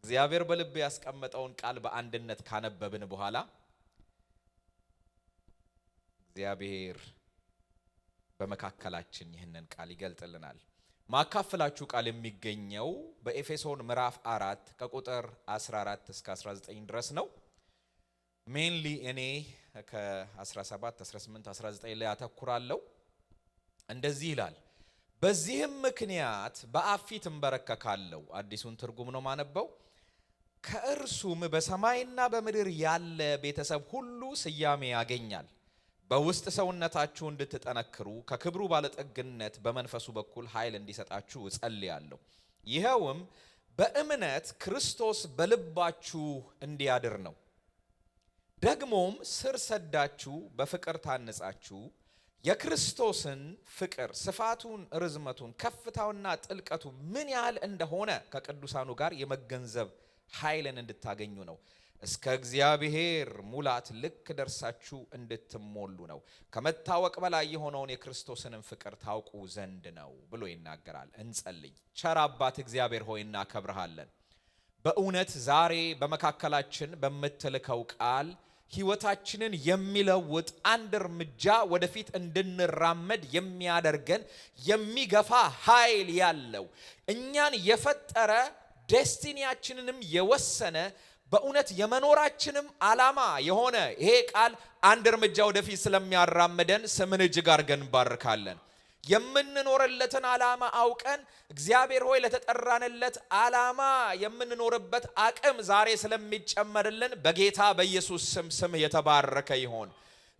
እግዚአብሔር በልብ ያስቀመጠውን ቃል በአንድነት ካነበብን በኋላ እግዚአብሔር በመካከላችን ይህንን ቃል ይገልጥልናል። ማካፈላችሁ ቃል የሚገኘው በኤፌሶን ምዕራፍ 4 ከቁጥር 14 እስከ 19 ድረስ ነው። ሜንሊ እኔ ከ17 18 19 ላይ አተኩራለሁ። እንደዚህ ይላል፣ በዚህም ምክንያት በአብ ፊት እንበረከካለሁ። አዲሱን ትርጉም ነው ማነበው። ከእርሱም በሰማይና በምድር ያለ ቤተሰብ ሁሉ ስያሜ ያገኛል። በውስጥ ሰውነታችሁ እንድትጠነክሩ ከክብሩ ባለጠግነት በመንፈሱ በኩል ኃይል እንዲሰጣችሁ እጸልያለሁ። ይኸውም በእምነት ክርስቶስ በልባችሁ እንዲያድር ነው። ደግሞም ስር ሰዳችሁ በፍቅር ታንጻችሁ የክርስቶስን ፍቅር ስፋቱን፣ ርዝመቱን፣ ከፍታውና ጥልቀቱ ምን ያህል እንደሆነ ከቅዱሳኑ ጋር የመገንዘብ ኃይልን እንድታገኙ ነው። እስከ እግዚአብሔር ሙላት ልክ ደርሳችሁ እንድትሞሉ ነው። ከመታወቅ በላይ የሆነውን የክርስቶስንም ፍቅር ታውቁ ዘንድ ነው ብሎ ይናገራል። እንጸልይ። ቸር አባት እግዚአብሔር ሆይ እናከብርሃለን። በእውነት ዛሬ በመካከላችን በምትልከው ቃል ሕይወታችንን የሚለውጥ አንድ እርምጃ ወደፊት እንድንራመድ የሚያደርገን የሚገፋ ኃይል ያለው እኛን የፈጠረ ዴስቲኒያችንንም የወሰነ በእውነት የመኖራችንም ዓላማ የሆነ ይሄ ቃል አንድ እርምጃ ወደፊት ስለሚያራምደን ስምን እጅግ አድርገን እንባርካለን። የምንኖርለትን ዓላማ አውቀን እግዚአብሔር ሆይ ለተጠራንለት ዓላማ የምንኖርበት አቅም ዛሬ ስለሚጨመርልን በጌታ በኢየሱስ ስም የተባረከ ይሆን።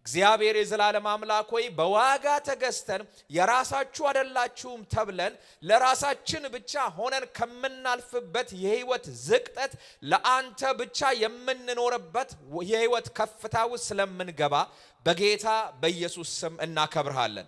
እግዚአብሔር የዘላለም አምላክ ሆይ በዋጋ ተገዝተን የራሳችሁ አይደላችሁም ተብለን ለራሳችን ብቻ ሆነን ከምናልፍበት የህይወት ዝቅጠት ለአንተ ብቻ የምንኖርበት የህይወት ከፍታ ውስጥ ስለምንገባ በጌታ በኢየሱስ ስም እናከብርሃለን።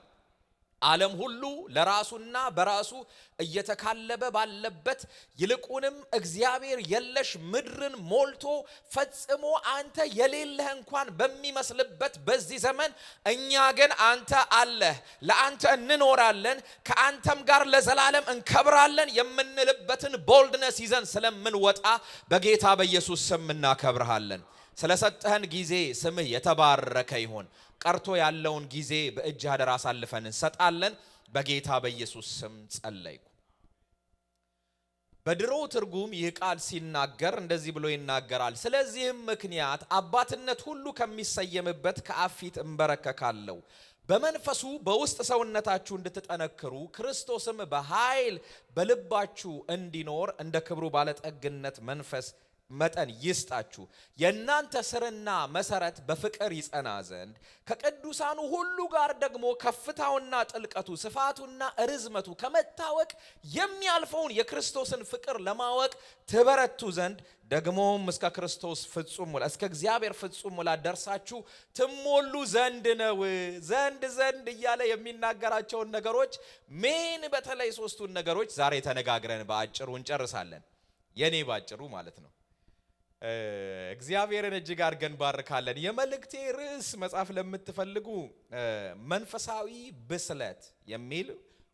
ዓለም ሁሉ ለራሱና በራሱ እየተካለበ ባለበት ይልቁንም እግዚአብሔር የለሽ ምድርን ሞልቶ ፈጽሞ አንተ የሌለህ እንኳን በሚመስልበት በዚህ ዘመን እኛ ግን አንተ አለህ፣ ለአንተ እንኖራለን፣ ከአንተም ጋር ለዘላለም እንከብራለን የምንልበትን ቦልድነስ ይዘን ስለምንወጣ በጌታ በኢየሱስ ስም እናከብርሃለን። ስለሰጠህን ጊዜ ስምህ የተባረከ ይሁን። ቀርቶ ያለውን ጊዜ በእጅ አደራ አሳልፈን እንሰጣለን። በጌታ በኢየሱስ ስም ጸለይኩ። በድሮ ትርጉም ይህ ቃል ሲናገር እንደዚህ ብሎ ይናገራል። ስለዚህም ምክንያት አባትነት ሁሉ ከሚሰየምበት ከአብ ፊት እንበረከካለሁ። በመንፈሱ በውስጥ ሰውነታችሁ እንድትጠነክሩ ክርስቶስም በኃይል በልባችሁ እንዲኖር እንደ ክብሩ ባለጠግነት መንፈስ መጠን ይስጣችሁ። የእናንተ ስርና መሰረት በፍቅር ይጸና ዘንድ ከቅዱሳኑ ሁሉ ጋር ደግሞ ከፍታውና ጥልቀቱ ስፋቱና ርዝመቱ ከመታወቅ የሚያልፈውን የክርስቶስን ፍቅር ለማወቅ ትበረቱ ዘንድ ደግሞም እስከ ክርስቶስ ፍጹም ሙላት እስከ እግዚአብሔር ፍጹም ሙላት ደርሳችሁ ትሞሉ ዘንድ ነው። ዘንድ እያለ የሚናገራቸውን ነገሮች በተለይ ሶስቱን ነገሮች ዛሬ ተነጋግረን በአጭሩ እንጨርሳለን። የኔ ባጭሩ ማለት ነው። እግዚአብሔርን እጅግ አድርገን ባርካለን። የመልእክቴ ርዕስ መጽሐፍ ለምትፈልጉ መንፈሳዊ ብስለት የሚል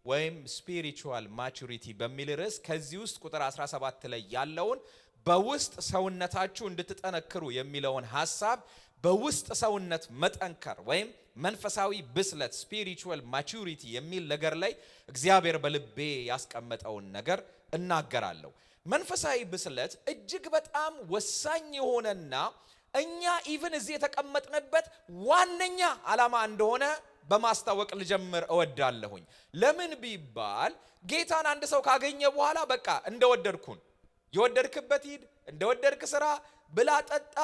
ወይም ስፒሪቹዋል ማቹሪቲ በሚል ርዕስ ከዚህ ውስጥ ቁጥር 17 ላይ ያለውን በውስጥ ሰውነታችሁ እንድትጠነክሩ የሚለውን ሐሳብ በውስጥ ሰውነት መጠንከር ወይም መንፈሳዊ ብስለት ስፒሪቹዋል ማቹሪቲ የሚል ነገር ላይ እግዚአብሔር በልቤ ያስቀመጠውን ነገር እናገራለሁ። መንፈሳዊ ብስለት እጅግ በጣም ወሳኝ የሆነና እኛ ኢቭን እዚህ የተቀመጥንበት ዋነኛ ዓላማ እንደሆነ በማስታወቅ ልጀምር እወዳለሁኝ። ለምን ቢባል ጌታን አንድ ሰው ካገኘ በኋላ በቃ እንደወደድኩን የወደድክበት ሂድ፣ እንደወደድክ ስራ፣ ብላ፣ ጠጣ፣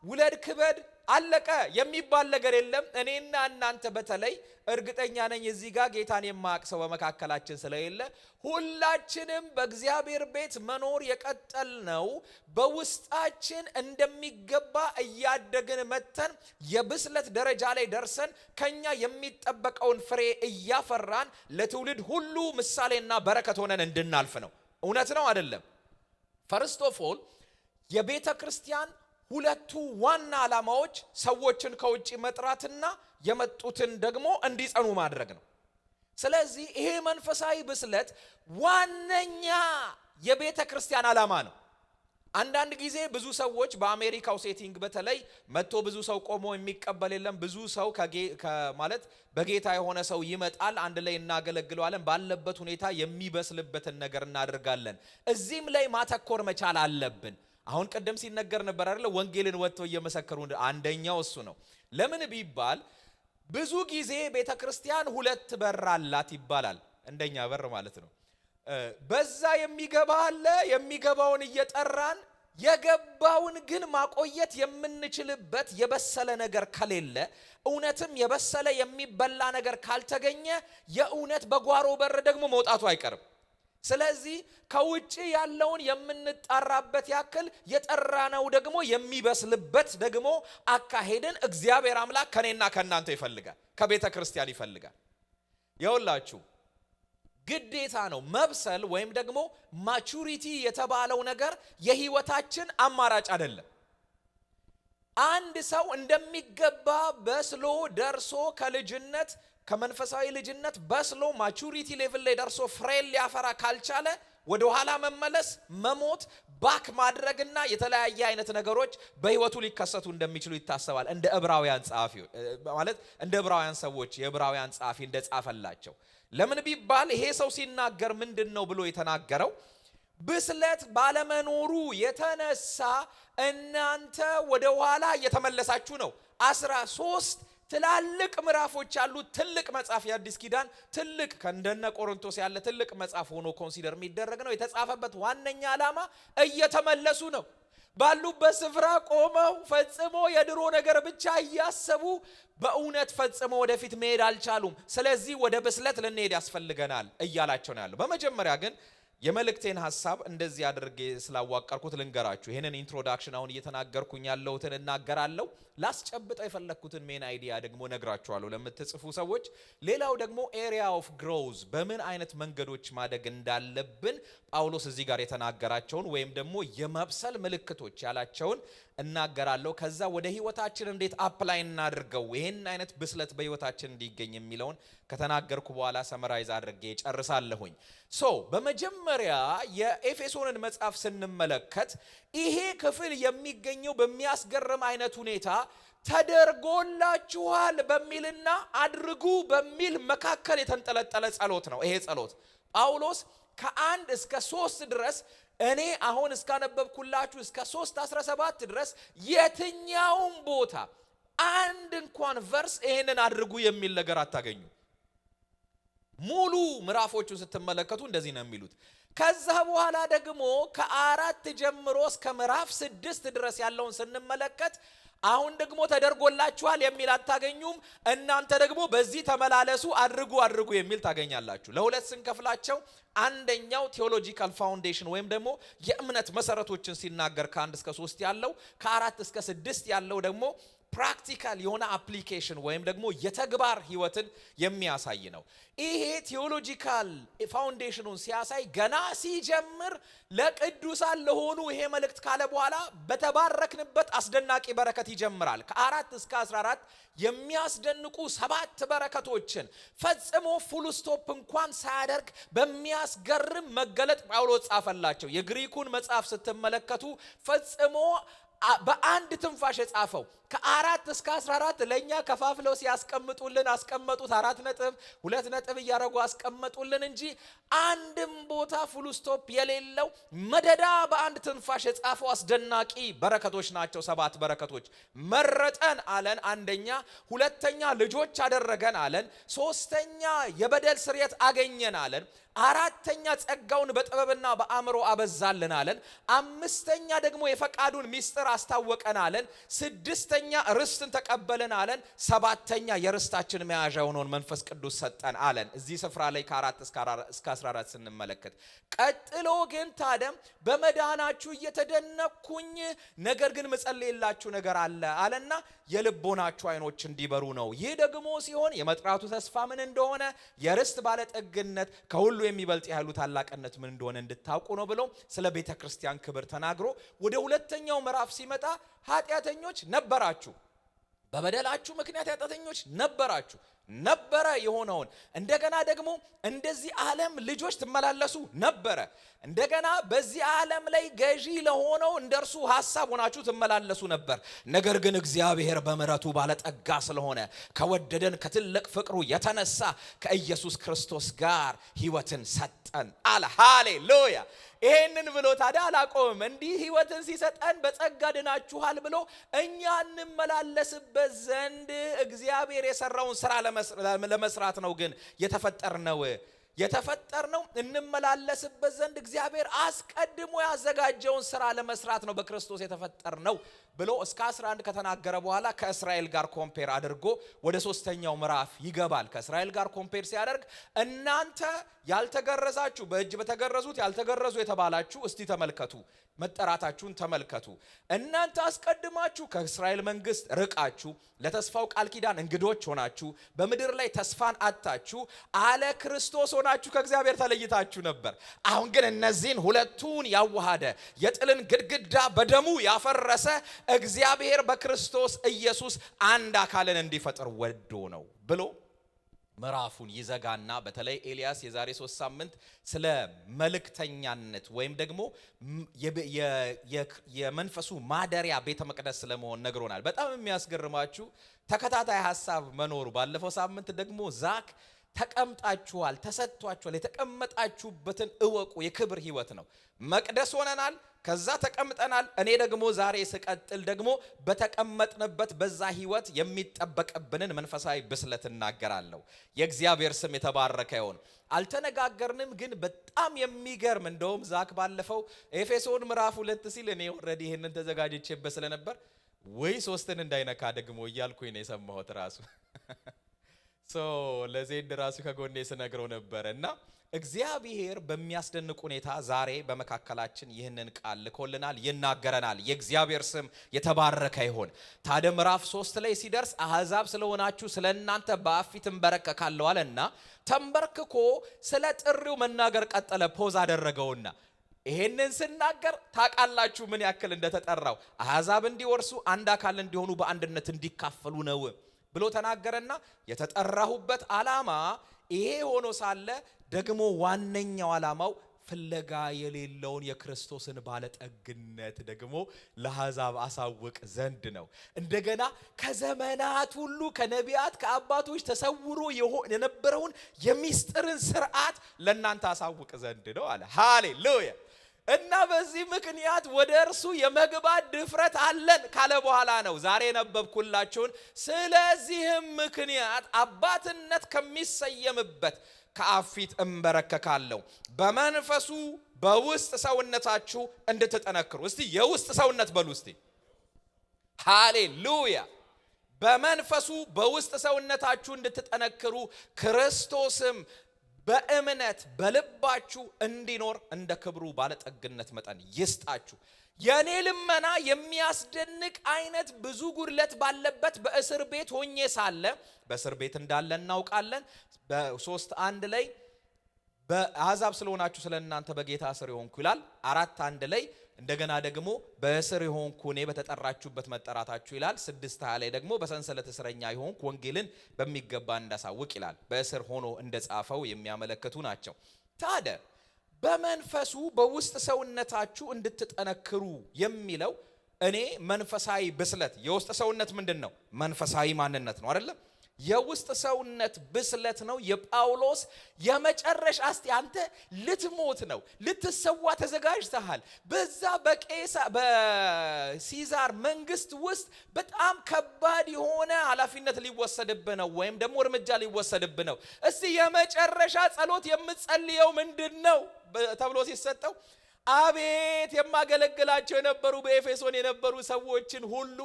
ውለድ፣ ክበድ አለቀ የሚባል ነገር የለም። እኔና እናንተ በተለይ እርግጠኛ ነኝ እዚህ ጋር ጌታን የማያውቅ ሰው በመካከላችን ስለሌለ ሁላችንም በእግዚአብሔር ቤት መኖር የቀጠልነው በውስጣችን እንደሚገባ እያደግን መተን የብስለት ደረጃ ላይ ደርሰን ከኛ የሚጠበቀውን ፍሬ እያፈራን ለትውልድ ሁሉ ምሳሌና በረከት ሆነን እንድናልፍ ነው። እውነት ነው አይደለም? ፈርስት ኦፍ ኦል የቤተ ክርስቲያን ሁለቱ ዋና ዓላማዎች ሰዎችን ከውጪ መጥራትና የመጡትን ደግሞ እንዲጸኑ ማድረግ ነው። ስለዚህ ይሄ መንፈሳዊ ብስለት ዋነኛ የቤተ ክርስቲያን ዓላማ ነው። አንዳንድ ጊዜ ብዙ ሰዎች በአሜሪካው ሴቲንግ በተለይ መጥቶ ብዙ ሰው ቆሞ የሚቀበል የለም። ብዙ ሰው ማለት በጌታ የሆነ ሰው ይመጣል፣ አንድ ላይ እናገለግለዋለን፣ ባለበት ሁኔታ የሚበስልበትን ነገር እናደርጋለን። እዚህም ላይ ማተኮር መቻል አለብን። አሁን ቀደም ሲነገር ነበር አይደል? ወንጌልን ወጥተው እየመሰከሩ አንደኛው እሱ ነው። ለምን ቢባል ብዙ ጊዜ ቤተክርስቲያን ሁለት በር አላት ይባላል። እንደኛ በር ማለት ነው። በዛ የሚገባ አለ። የሚገባውን እየጠራን የገባውን ግን ማቆየት የምንችልበት የበሰለ ነገር ከሌለ፣ እውነትም የበሰለ የሚበላ ነገር ካልተገኘ የእውነት በጓሮ በር ደግሞ መውጣቱ አይቀርም። ስለዚህ ከውጪ ያለውን የምንጣራበት ያክል የጠራነው ደግሞ የሚበስልበት ደግሞ አካሄድን እግዚአብሔር አምላክ ከኔና ከናንተ ይፈልጋል፣ ከቤተ ክርስቲያን ይፈልጋል። ይኸውላችሁ ግዴታ ነው መብሰል ወይም ደግሞ ማቹሪቲ የተባለው ነገር የህይወታችን አማራጭ አይደለም። አንድ ሰው እንደሚገባ በስሎ ደርሶ ከልጅነት ከመንፈሳዊ ልጅነት በስሎ ማቹሪቲ ሌቭል ላይ ደርሶ ፍሬን ሊያፈራ ካልቻለ ወደ ኋላ መመለስ፣ መሞት፣ ባክ ማድረግና የተለያየ አይነት ነገሮች በህይወቱ ሊከሰቱ እንደሚችሉ ይታሰባል። እንደ ዕብራውያን ጸሐፊ ማለት እንደ ዕብራውያን ሰዎች የዕብራውያን ጸሐፊ እንደጻፈላቸው ለምን ቢባል ይሄ ሰው ሲናገር ምንድነው ብሎ የተናገረው? ብስለት ባለመኖሩ የተነሳ እናንተ ወደ ኋላ እየተመለሳችሁ ነው። 13 ትላልቅ ምዕራፎች ያሉት ትልቅ መጽሐፍ የአዲስ ኪዳን ትልቅ ከእንደነ ቆሮንቶስ ያለ ትልቅ መጽሐፍ ሆኖ ኮንሲደር የሚደረግ ነው። የተጻፈበት ዋነኛ ዓላማ እየተመለሱ ነው። ባሉበት ስፍራ ቆመው ፈጽሞ የድሮ ነገር ብቻ እያሰቡ በእውነት ፈጽሞ ወደፊት መሄድ አልቻሉም። ስለዚህ ወደ ብስለት ልንሄድ ያስፈልገናል እያላቸው ነው ያለው። በመጀመሪያ ግን የመልእክቴን ሐሳብ እንደዚህ አድርጌ ስላዋቀርኩት ልንገራችሁ። ይሄንን ኢንትሮዳክሽን አሁን እየተናገርኩኝ ያለሁትን እናገራለሁ። ላስጨብጠው የፈለኩትን ሜን አይዲያ ደግሞ ነግራችኋለሁ ለምትጽፉ ሰዎች። ሌላው ደግሞ ኤሪያ ኦፍ ግሮዝ በምን አይነት መንገዶች ማደግ እንዳለብን ጳውሎስ እዚህ ጋር የተናገራቸውን ወይም ደግሞ የመብሰል ምልክቶች ያላቸውን እናገራለሁ። ከዛ ወደ ህይወታችን እንዴት አፕላይ እናድርገው ይሄን አይነት ብስለት በህይወታችን እንዲገኝ የሚለውን ከተናገርኩ በኋላ ሰመራይዝ አድርጌ ጨርሳለሁኝ። በመጀመሪያ የኤፌሶንን መጽሐፍ ስንመለከት ይሄ ክፍል የሚገኘው በሚያስገርም አይነት ሁኔታ ተደርጎላችኋል በሚልና አድርጉ በሚል መካከል የተንጠለጠለ ጸሎት ነው። ይሄ ጸሎት ጳውሎስ ከ1 እስከ 3 ድረስ እኔ አሁን እስካነበብኩላችሁ እስከ 3:17 ድረስ የትኛውም ቦታ አንድ እንኳን ቨርስ ይሄንን አድርጉ የሚል ነገር አታገኙ። ሙሉ ምዕራፎቹን ስትመለከቱ እንደዚህ ነው የሚሉት። ከዛ በኋላ ደግሞ ከ4 ጀምሮ እስከ ምዕራፍ 6 ድረስ ያለውን ስንመለከት አሁን ደግሞ ተደርጎላችኋል የሚል አታገኙም። እናንተ ደግሞ በዚህ ተመላለሱ አድርጉ የሚል ታገኛላችሁ። ለሁለት ስንከፍላቸው አንደኛው ቴዎሎጂካል ፋውንዴሽን ወይም ደግሞ የእምነት መሰረቶችን ሲናገር ከ1 እስከ 3 ያለው፣ ከ4 እስከ 6 ያለው ደግሞ ፕራክቲካል የሆነ አፕሊኬሽን ወይም ደግሞ የተግባር ህይወትን የሚያሳይ ነው። ይሄ ቴዎሎጂካል ፋውንዴሽኑን ሲያሳይ ገና ሲጀምር ለቅዱሳን ለሆኑ ይሄ መልእክት ካለ በኋላ በተባረክንበት አስደናቂ በረከት ይጀምራል። ከ4 እስከ 14 የሚያስደንቁ 7 በረከቶችን ፈጽሞ ፉል ስቶፕ እንኳን ሳያደርግ በሚያስገርም መገለጥ ጳውሎስ ጻፈላቸው። የግሪኩን መጽሐፍ ስትመለከቱ ፈጽሞ በአንድ ትንፋሽ የጻፈው ከ4 እስከ 14 ለኛ ከፋፍለው ሲያስቀምጡልን አስቀመጡት። 4 ነጥብ 2 ነጥብ እያረጉ አስቀመጡልን እንጂ አንድም ቦታ ፉል ስቶፕ የሌለው መደዳ በአንድ ትንፋሽ የጻፈው አስደናቂ በረከቶች ናቸው። 7 በረከቶች መረጠን አለን። አንደኛ፣ ሁለተኛ ልጆች አደረገን አለን። ሶስተኛ የበደል ስርየት አገኘን አለን። አራተኛ ጸጋውን በጥበብና በአእምሮ አበዛልን አለን። አምስተኛ ደግሞ የፈቃዱን ሚስጥር አስታወቀን አለን። ስድስተኛ ርስትን ተቀበልን አለን። ሰባተኛ የርስታችን መያዣ የሆነውን መንፈስ ቅዱስ ሰጠን አለን። እዚህ ስፍራ ላይ ከ4 እስከ 14 ስንመለከት፣ ቀጥሎ ግን ታደም በመዳናችሁ እየተደነቅኩኝ ነገር ግን መጸለይላችሁ ነገር አለ አለና የልቦናችሁ አይኖች እንዲበሩ ነው። ይህ ደግሞ ሲሆን የመጥራቱ ተስፋ ምን እንደሆነ የርስት ባለጠግነት ከሁሉ የሚበልጥ ያህሉ ታላቅነት ምን እንደሆነ እንድታውቁ ነው ብሎ ስለ ቤተ ክርስቲያን ክብር ተናግሮ ወደ ሁለተኛው ምዕራፍ ሲመጣ ኃጢአተኞች ነበራችሁ፣ በበደላችሁ ምክንያት ኃጢአተኞች ነበራችሁ፣ ነበረ የሆነውን እንደገና ደግሞ እንደዚህ ዓለም ልጆች ትመላለሱ ነበረ እንደገና በዚህ ዓለም ላይ ገዢ ለሆነው እንደርሱ ሐሳብ ሆናችሁ ትመላለሱ ነበር ነገር ግን እግዚአብሔር በምሕረቱ ባለጠጋ ስለሆነ ከወደደን ከትልቅ ፍቅሩ የተነሳ ከኢየሱስ ክርስቶስ ጋር ሕይወትን ሰጠን አለ ሃሌሉያ ይሄንን ብሎ ታዲያ አላቆመም እንዲህ ሕይወትን ሲሰጠን በጸጋ ድናችኋል ብሎ እኛ እንመላለስበት ዘንድ እግዚአብሔር የሰራውን ሥራ ለመስራት ነው ግን የተፈጠርነው እንመላለስበት ዘንድ እግዚአብሔር አስቀድሞ ያዘጋጀውን ሥራ ለመስራት ነው በክርስቶስ የተፈጠርነው ብሎ እስከ 11 ከተናገረ በኋላ ከእስራኤል ጋር ኮምፔር አድርጎ ወደ ሶስተኛው ምዕራፍ ይገባል ከእስራኤል ጋር ኮምፔር ሲያደርግ እናንተ ያልተገረዛችሁ በእጅ በተገረዙት ያልተገረዙ የተባላችሁ እስቲ ተመልከቱ መጠራታችሁን ተመልከቱ እናንተ አስቀድማችሁ ከእስራኤል መንግስት ርቃችሁ ለተስፋው ቃል ኪዳን እንግዶች ሆናችሁ በምድር ላይ ተስፋን አጣችሁ አለ ክርስቶስ ሆናችሁ ከእግዚአብሔር ተለይታችሁ ነበር አሁን ግን እነዚህን ሁለቱን ያዋሃደ የጥልን ግድግዳ በደሙ ያፈረሰ እግዚአብሔር በክርስቶስ ኢየሱስ አንድ አካልን እንዲፈጥር ወዶ ነው ብሎ ምዕራፉን ይዘጋና በተለይ ኤልያስ የዛሬ 3 ሳምንት ስለ መልእክተኛነት ወይም ደግሞ የመንፈሱ ማደሪያ ቤተ መቅደስ ስለመሆን ነግሮናል በጣም የሚያስገርማችሁ ተከታታይ ሐሳብ መኖሩ ባለፈው ሳምንት ደግሞ ዛክ ተቀምጣችኋል ተሰጥቷችኋል የተቀመጣችሁበትን እወቁ የክብር ሕይወት ነው መቅደስ ሆነናል ከዛ ተቀምጠናል እኔ ደግሞ ዛሬ ስቀጥል ደግሞ በተቀመጥንበት በዛ ሕይወት የሚጠበቅብንን መንፈሳዊ ብስለት እናገራለሁ የእግዚአብሔር ስም የተባረከ ይሁን አልተነጋገርንም ግን በጣም የሚገርም እንደውም ዛክ ባለፈው ኤፌሶን ምዕራፍ 2 ሲል እኔ ኦሬዲ ይሄንን ተዘጋጅቼበት ስለነበር ወይ 3ን እንዳይነካ ደግሞ እያልኩኝ ነው የሰማሁት ራሱ ለዜድ ራሱ ከጎኔ ስነግረው ነበርና እግዚአብሔር በሚያስደንቅ ሁኔታ ዛሬ በመካከላችን ይህንን ቃል ልኮልናል ይናገረናል የእግዚአብሔር ስም የተባረከ ይሁን ታዲያ ምዕራፍ 3 ላይ ሲደርስ አሕዛብ ስለሆናችሁ ስለእናንተ በአፊት እንበረከካለሁ አለና ተንበርክኮ ስለ ጥሪው መናገር ቀጠለ ፖዝ አደረገውና ይሄንን ስናገር ታውቃላችሁ ምን ያክል እንደተጠራው አሕዛብ እንዲወርሱ አንድ አካል እንዲሆኑ በአንድነት እንዲካፈሉ ነው ብሎ ተናገረና የተጠራሁበት ዓላማ ይሄ ሆኖ ሳለ ደግሞ ዋነኛው ዓላማው ፍለጋ የሌለውን የክርስቶስን ባለጠግነት ደግሞ ለአሕዛብ አሳውቅ ዘንድ ነው እንደገና ከዘመናት ሁሉ ከነቢያት ከአባቶች ተሰውሮ የነበረውን የሚስጥርን ሥርዓት ለእናንተ አሳውቅ ዘንድ ነው አለ ሃሌሉያ እና በዚህ ምክንያት ወደ እርሱ የመግባት ድፍረት አለን ካለ በኋላ ነው ዛሬ ነበብኩላችሁን ስለዚህም ምክንያት አባትነት ከሚሰየምበት ከአፊት እንበረከካለሁ በመንፈሱ በውስጥ ሰውነታችሁ እንድትጠነክሩ እስቲ የውስጥ ሰውነት በሉ እስቲ ሃሌሉያ በመንፈሱ በውስጥ ሰውነታችሁ እንድትጠነክሩ ክርስቶስም በእምነት በልባችሁ እንዲኖር እንደ ክብሩ ባለጠግነት መጠን ይስጣችሁ የኔ ልመና የሚያስደንቅ አይነት ብዙ ጉድለት ባለበት በእስር ቤት ሆኜ ሳለ በእስር ቤት እንዳለ እናውቃለን በ3:1 ላይ በአሕዛብ ስለሆናችሁ ስለእናንተ በጌታ እስር የሆንኩ ይላል 4:1 ላይ እንደገና ደግሞ በእስር የሆንኩ እኔ በተጠራችሁበት መጠራታችሁ ይላል 6:20 ላይ ደግሞ በሰንሰለት እስረኛ የሆንኩ ወንጌልን በሚገባ እንዳሳውቅ ይላል በእስር ሆኖ እንደጻፈው የሚያመለክቱ ናቸው ታዲያ በመንፈሱ በውስጥ ሰውነታችሁ እንድትጠነክሩ የሚለው እኔ መንፈሳዊ ብስለት የውስጥ ሰውነት ምንድነው መንፈሳዊ ማንነት ነው አይደል የውስጥ ሰውነት ብስለት ነው የጳውሎስ የመጨረሻ እስቲ አንተ ልትሞት ነው ልትሰዋ ተዘጋጅተሃል በዛ በሲዛር መንግስት ውስጥ በጣም ከባድ የሆነ ኃላፊነት ሊወሰድብህ ነው ወይም ደግሞ እርምጃ ሊወሰድብህ ነው እስቲ የመጨረሻ ጸሎት የምትጸልየው ምንድነው ተብሎ ሲሰጠው አቤት የማገለግላቸው የነበሩ በኤፌሶን የነበሩ ሰዎችን ሁሉ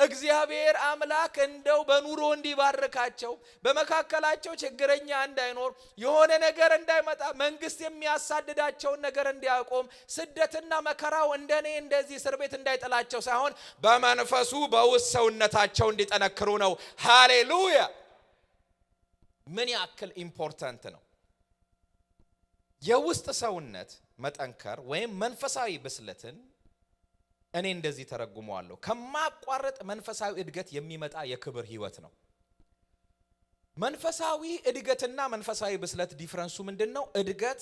እግዚአብሔር አምላክ እንደው በኑሮ እንዲባርካቸው በመካከላቸው ችግረኛ እንዳይኖር የሆነ ነገር እንዳይመጣ መንግስት የሚያሳድዳቸውን ነገር እንዲያቆም ስደትና መከራው እንደኔ እንደዚህ እስር ቤት እንዳይጥላቸው ሳይሆን በመንፈሱ በውስጥ ሰውነታቸው እንዲጠነክሩ ነው ሃሌሉያ ምን ያክል ኢምፖርታንት ነው የውስጥ ሰውነት መጠንከር ወይም መንፈሳዊ ብስለትን እኔ እንደዚህ ተረጉመዋለሁ ከማቋረጥ መንፈሳዊ እድገት የሚመጣ የክብር ህይወት ነው መንፈሳዊ እድገትና መንፈሳዊ ብስለት ዲፈረንሱ ምንድነው? እድገት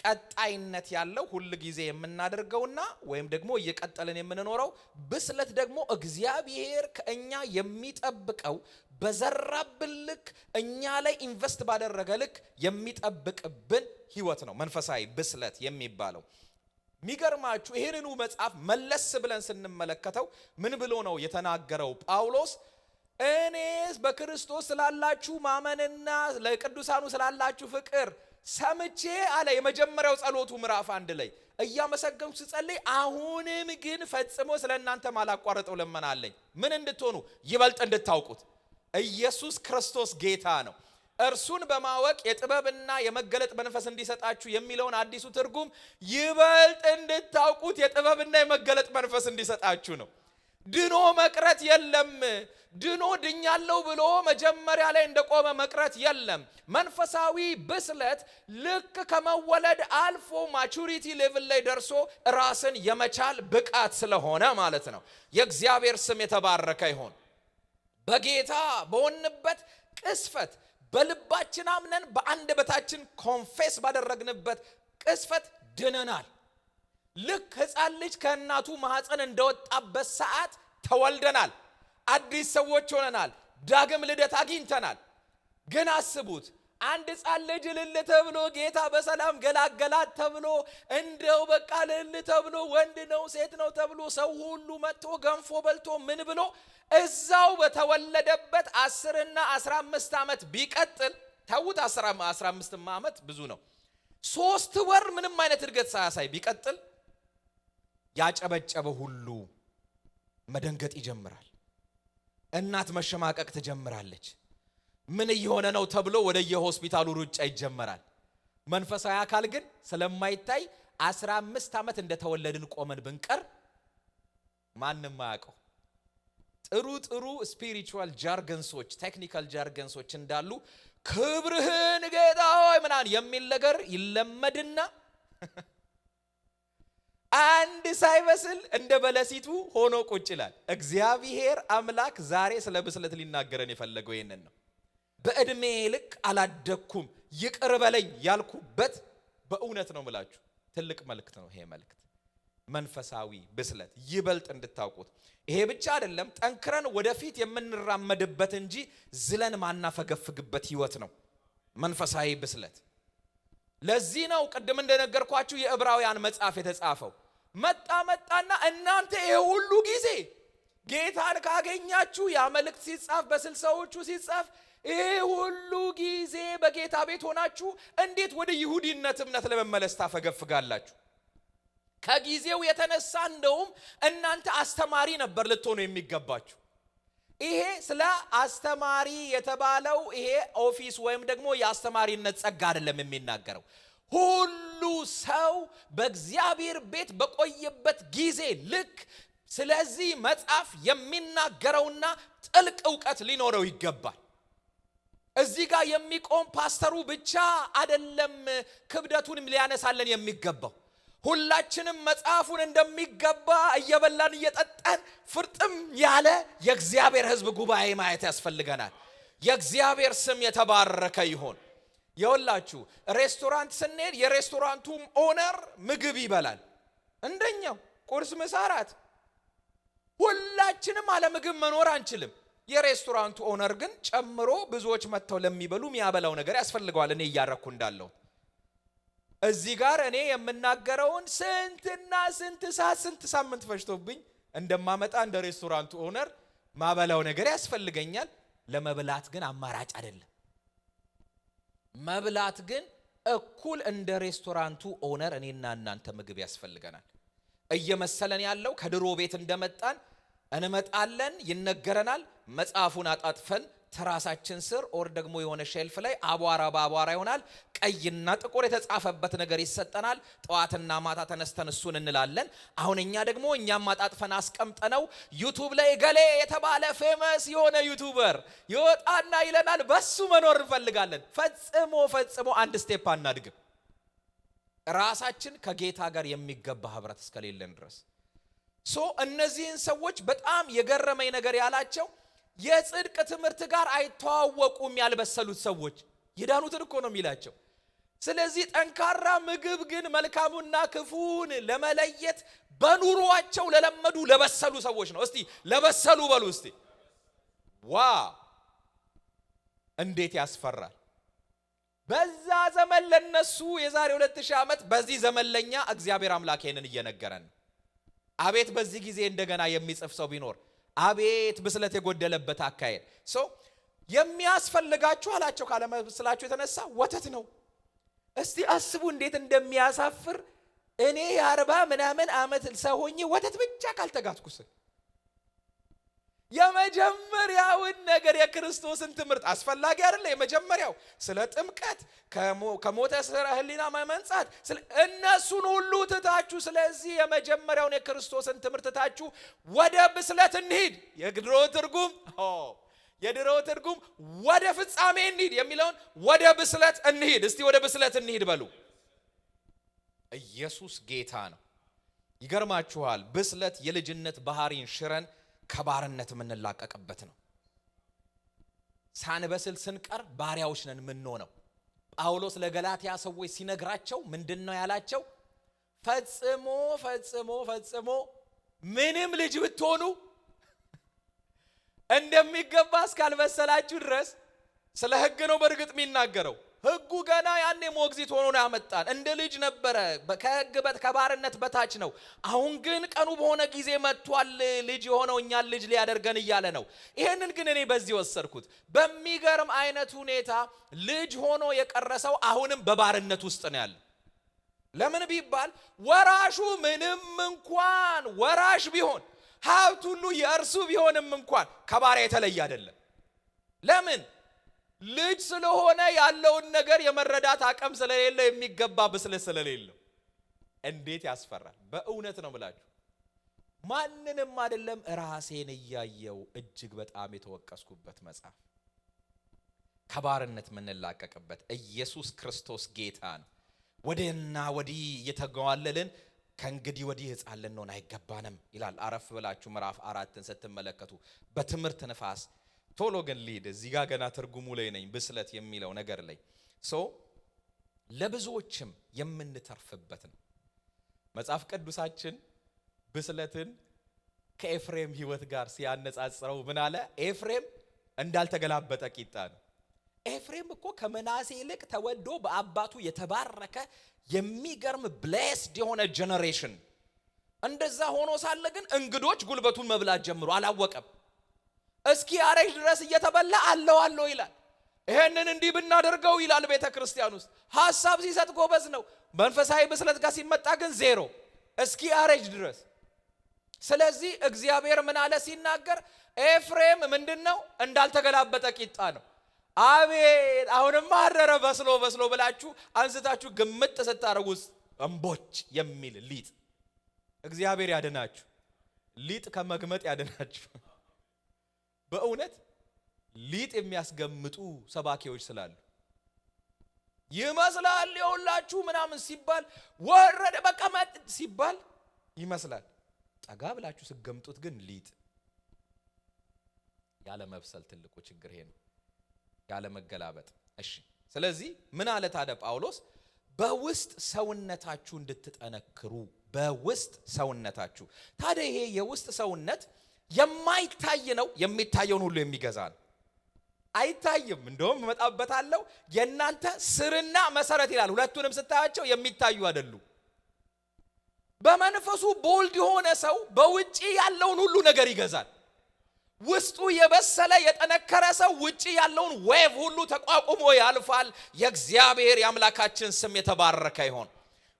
ቀጣይነት ያለው ሁሉ ጊዜ የምናደርገውና ወይም ደግሞ እየቀጠልን የምንኖረው፣ ብስለት ደግሞ እግዚአብሔር ከኛ የሚጠብቀው በዘራብን ልክ እኛ ላይ ኢንቨስት ባደረገ ልክ የሚጠብቅብን ህይወት ነው መንፈሳዊ ብስለት የሚባለው። ሚገርማችሁ ይሄንኑ መጽሐፍ መለስ ብለን ስንመለከተው ምን ብሎ ነው የተናገረው ጳውሎስ? እኔስ በክርስቶስ ስላላችሁ ማመንና ለቅዱሳኑ ስላላችሁ ፍቅር ሰምቼ አለ። የመጀመሪያው ጸሎቱ ምዕራፍ 1 ላይ እያመሰገንኩ ስጸልይ አሁንም ግን ፈጽሞ ስለናንተ ማላቋረጠው ለመናለኝ። ምን እንድትሆኑ? ይበልጥ እንድታውቁት ኢየሱስ ክርስቶስ ጌታ ነው፣ እርሱን በማወቅ የጥበብና የመገለጥ መንፈስ እንዲሰጣችሁ የሚለውን አዲሱ ትርጉም ይበልጥ እንድታውቁት የጥበብና የመገለጥ መንፈስ እንዲሰጣችሁ ነው። ድኖ መቅረት የለም። ድኖ ድኛለሁ ብሎ መጀመሪያ ላይ እንደቆመ መቅረት የለም። መንፈሳዊ ብስለት ልክ ከመወለድ አልፎ ማቹሪቲ ሌቭል ላይ ደርሶ ራስን የመቻል ብቃት ስለሆነ ማለት ነው። የእግዚአብሔር ስም የተባረከ ይሁን። በጌታ በሆንበት ቅስፈት በልባችን አምነን በአንደበታችን ኮንፌስ ባደረግንበት ቅስፈት ድነናል። ልክ ሕፃን ልጅ ከእናቱ ማህፀን እንደወጣበት ሰዓት ተወልደናል። አዲስ ሰዎች ሆነናል። ዳግም ልደት አግኝተናል። ግን አስቡት፣ አንድ ሕፃን ልጅ ልል ተብሎ ጌታ በሰላም ገላገላት ተብሎ እንደው በቃ ልል ተብሎ ወንድ ነው ሴት ነው ተብሎ ሰው ሁሉ መጥቶ ገንፎ በልቶ ምን ብሎ እዛው በተወለደበት 10 እና 15 ዓመት ቢቀጥል ተውት፣ 15 ዓመት ብዙ ነው። 3 ወር ምንም አይነት እድገት ሳያሳይ ቢቀጥል ያጨበጨበ ሁሉ መደንገጥ ይጀምራል። እናት መሸማቀቅ ትጀምራለች። ምን እየሆነ ነው ተብሎ ወደ የሆስፒታሉ ሩጫ ይጀምራል። መንፈሳዊ አካል ግን ስለማይታይ 15 ዓመት እንደተወለድን ቆመን ብንቀር ማንም ማያውቀው። ጥሩ ስፒሪቹዋል ጃርገንሶች፣ ቴክኒካል ጃርገንሶች እንዳሉ ክብርህን ጌታ ሆይ ምናምን የሚል ነገር ይለመድና አንድ ሳይበስል እንደ በለሲቱ ሆኖ ቁጭ ይላል። እግዚአብሔር አምላክ ዛሬ ስለ ብስለት ሊናገረን የፈለገው ይሄንን ነው። በእድሜ ልክ አላደኩም ይቅር በለኝ ያልኩበት በእውነት ነው ምላችሁ ትልቅ መልእክት ነው ይሄ መልእክት። መንፈሳዊ ብስለት ይበልጥ እንድታውቁት። ይሄ ብቻ አይደለም፣ ጠንክረን ወደፊት የምንራመድበት እንጂ ዝለን ማናፈገፍግበት ህይወት ነው መንፈሳዊ ብስለት። ለዚህ ነው ቅድም እንደነገርኳችሁ የዕብራውያን መጽሐፍ የተጻፈው። መጣና እናንተ ይሄ ሁሉ ጊዜ ጌታን ካገኛችሁ ያ መልእክት ሲጻፍ በ60ዎቹ ሲጻፍ ይሄ ሁሉ ጊዜ በጌታ ቤት ሆናችሁ እንዴት ወደ ይሁዲነት እምነት ለመመለስ ታፈገፍጋላችሁ? ከጊዜው የተነሳ እንደውም እናንተ አስተማሪ ነበር ልትሆኑ የሚገባችሁ። ይሄ ስለ አስተማሪ የተባለው ይሄ ኦፊስ ወይም ደግሞ የአስተማሪነት ጸጋ አይደለም የሚናገረው። ሁሉ ሰው በእግዚአብሔር ቤት በቆየበት ጊዜ ልክ ስለዚህ መጽሐፍ የሚናገረውና ጥልቅ ዕውቀት ሊኖረው ይገባል። እዚህ ጋር የሚቆም ፓስተሩ ብቻ አይደለም ክብደቱንም ሊያነሳለን የሚገባው። ሁላችንም መጽሐፉን እንደሚገባ እየበላን እየጠጣን ፍርጥም ያለ የእግዚአብሔር ሕዝብ ጉባኤ ማየት ያስፈልገናል። የእግዚአብሔር ስም የተባረከ ይሁን። የወላችሁ ሬስቶራንት ስንሄድ የሬስቶራንቱም ኦነር ምግብ ይበላል እንደኛው ቁርስ፣ ምሳ፣ እራት። ሁላችንም አለ ምግብ መኖር አንችልም። የሬስቶራንቱ ኦነር ግን ጨምሮ ብዙዎች መጥተው ለሚበሉ የሚያበላው ነገር ያስፈልገዋል። እኔ እያረኩ እንዳለው እዚህ ጋር እኔ የምናገረውን ስንትና ስንት ሰዓት ስንት ሳምንት ፈጅቶብኝ እንደማመጣ እንደ ሬስቶራንቱ ኦነር ማበላው ነገር ያስፈልገኛል። ለመብላት ግን አማራጭ አይደለም። መብላት ግን እኩል እንደ ሬስቶራንቱ ኦነር እኔና እናንተ ምግብ ያስፈልገናል። እየመሰለን ያለው ከድሮ ቤት እንደመጣን እንመጣለን፣ ይነገረናል። መጽሐፉን አጣጥፈን ተራሳችን ስር ኦር ደግሞ የሆነ ሼልፍ ላይ አቧራ በአቧራ ይሆናል። ቀይና ጥቁር የተጻፈበት ነገር ይሰጠናል። ጠዋትና ማታ ተነስተን እሱን እንላለን። አሁን እኛ ደግሞ እኛም አጣጥፈን አስቀምጠነው ዩቲዩብ ላይ ገሌ የተባለ ፌመስ የሆነ ዩቲዩበር ይወጣና ይለናል። በሱ መኖር እንፈልጋለን። ፈጽሞ አንድ ስቴፕ አናድግም። ራሳችን ከጌታ ጋር የሚገባ ህብረት እስከሌለን ድረስ እነዚህን ሰዎች በጣም የገረመኝ ነገር ያላቸው የጽድቅ ትምህርት ጋር አይተዋወቁም ያልበሰሉት ሰዎች። የዳኑትን እኮ ነው የሚላቸው። ስለዚህ ጠንካራ ምግብ ግን መልካሙና ክፉን ለመለየት በኑሯቸው ለለመዱ ለበሰሉ ሰዎች ነው። እስቲ ለበሰሉ በሉ እስቲ። ዋው እንዴት ያስፈራል! በዛ ዘመን ለነሱ የዛሬ 2000 ዓመት፣ በዚህ ዘመን ለኛ እግዚአብሔር አምላክ ይሄንን እየነገረን። አቤት በዚህ ጊዜ እንደገና የሚጽፍ ሰው ቢኖር! አቤት ብስለት የጎደለበት አካሄድ። የሚያስፈልጋችሁ አላቸው ካለመስላችሁ የተነሳ ወተት ነው። እስቲ አስቡ እንዴት እንደሚያሳፍር። እኔ የ40 ምናምን ዓመት ሰው ሆኜ ወተት ብቻ ካልተጋትኩስ። የመጀመሪያውን ነገር የክርስቶስን ትምህርት አስፈላጊ አይደለ? የመጀመሪያው ስለ ጥምቀት ከሞተ ስራ ህሊና መንጻት እነሱን ሁሉ ትታችሁ፣ ስለዚህ የመጀመሪያውን የክርስቶስን ትምህርት ትታችሁ ወደ ብስለት እንሂድ። የድሮ ትርጉም ወደ ፍጻሜ እንሂድ የሚለውን ወደ ብስለት እንሂድ። እስቲ ወደ ብስለት እንሂድ በሉ። ኢየሱስ ጌታ ነው። ይገርማችኋል፣ ብስለት የልጅነት ባህሪን ሽረን ከባርነት የምንላቀቅበት ነው። ሳንበስል ስንቀር ባሪያዎች ነን የምንሆነው። ጳውሎስ ለገላትያ ሰዎች ሲነግራቸው ምንድነው ያላቸው? ፈጽሞ ፈጽሞ ፈጽሞ ምንም ልጅ ብትሆኑ እንደሚገባ እስካልበሰላችሁ ድረስ። ስለ ሕግ ነው በእርግጥ የሚናገረው። ሕጉ ገና ያኔ ሞግዚት ሆኖ ነው ያመጣን። እንደ ልጅ ነበረ፣ ከሕግ ከባርነት በታች ነው። አሁን ግን ቀኑ በሆነ ጊዜ መጥቷል፣ ልጅ የሆነው እኛን ልጅ ሊያደርገን እያለ ነው። ይሄንን ግን እኔ በዚህ ወሰድኩት። በሚገርም አይነት ሁኔታ ልጅ ሆኖ የቀረሰው አሁንም በባርነት ውስጥ ነው ያለ። ለምን ቢባል ወራሹ ምንም እንኳን ወራሽ ቢሆን ሀብት ሁሉ የእርሱ ቢሆንም እንኳን ከባሪያ የተለየ አይደለም። ለምን? ልጅ ስለሆነ ያለውን ነገር የመረዳት አቅም ስለሌለ፣ የሚገባ ብስለት ስለሌለው። እንዴት ያስፈራል! በእውነት ነው ብላችሁ ማንንም አይደለም ራሴን እያየው እጅግ በጣም የተወቀስኩበት መጽሐፍ። ከባርነት የምንላቀቅበት ኢየሱስ ክርስቶስ ጌታ ነው። ወዲህና ወዲህ እየተገዋለልን ከእንግዲህ ወዲህ ሕፃን ልንሆን አይገባንም ይላል። አረፍ ብላችሁ ምዕራፍ 4ን ስትመለከቱ በትምህርት ንፋስ ቶሎ ግን ሊድ እዚህ ጋር ገና ትርጉሙ ላይ ነኝ። ብስለት የሚለው ነገር ላይ ለብዙዎችም የምንተርፍበት ነው። መጽሐፍ ቅዱሳችን ብስለትን ከኤፍሬም ሕይወት ጋር ሲያነጻጽረው ምን አለ? ኤፍሬም እንዳልተገላበጠ ቂጣ ነው። ኤፍሬም እኮ ከምናሴ ይልቅ ተወዶ በአባቱ የተባረከ የሚገርም ብሌስድ የሆነ ጀነሬሽን። እንደዛ ሆኖ ሳለ ግን እንግዶች ጉልበቱን መብላት ጀምሮ አላወቀም። እስኪ አረጅ ድረስ እየተበላ አለው ይላል። ይሄንን እንዲህ ብናደርገው ይላል ቤተ ክርስቲያን ውስጥ ሐሳብ ሲሰጥ ጎበዝ ነው። መንፈሳዊ ብስለት ጋር ሲመጣ ግን ዜሮ። እስኪ አረጅ ድረስ። ስለዚህ እግዚአብሔር ምን አለ ሲናገር? ኤፍሬም ምንድነው? እንዳልተገላበጠ ቂጣ ነው። አቤት አሁንም አረረ በስሎ ብላችሁ አንስታችሁ ግምት ስታረጉስ እንቦች የሚል ሊጥ። እግዚአብሔር ያድናችሁ፣ ሊጥ ከመግመጥ ያድናችሁ። በእውነት ሊጥ የሚያስገምጡ ሰባኪዎች ስላሉ ይመስላል። የሁላችሁ ምናምን ሲባል ወረደ በቃ ሲባል ይመስላል። ጠጋ ብላችሁ ስገምጡት ግን ሊጥ። ያለ መብሰል ትልቁ ችግር ይሄ ነው፣ ያለ መገላበጥ። እሺ ስለዚህ ምን አለ ታዲያ ጳውሎስ? በውስጥ ሰውነታችሁ እንድትጠነክሩ። በውስጥ ሰውነታችሁ። ታዲያ ይሄ የውስጥ ሰውነት የማይታይ ነው፣ የሚታየውን ሁሉ የሚገዛ ነው። አይታይም፣ እንደውም እመጣበታለሁ። የእናንተ ስርና መሰረት ይላል። ሁለቱንም ስታያቸው የሚታዩ አይደሉ። በመንፈሱ ቦልድ የሆነ ሰው በውጪ ያለውን ሁሉ ነገር ይገዛል። ውስጡ የበሰለ የጠነከረ ሰው ውጪ ያለውን ዌቭ ሁሉ ተቋቁሞ ያልፋል። የእግዚአብሔር የአምላካችን ስም የተባረከ ይሆን።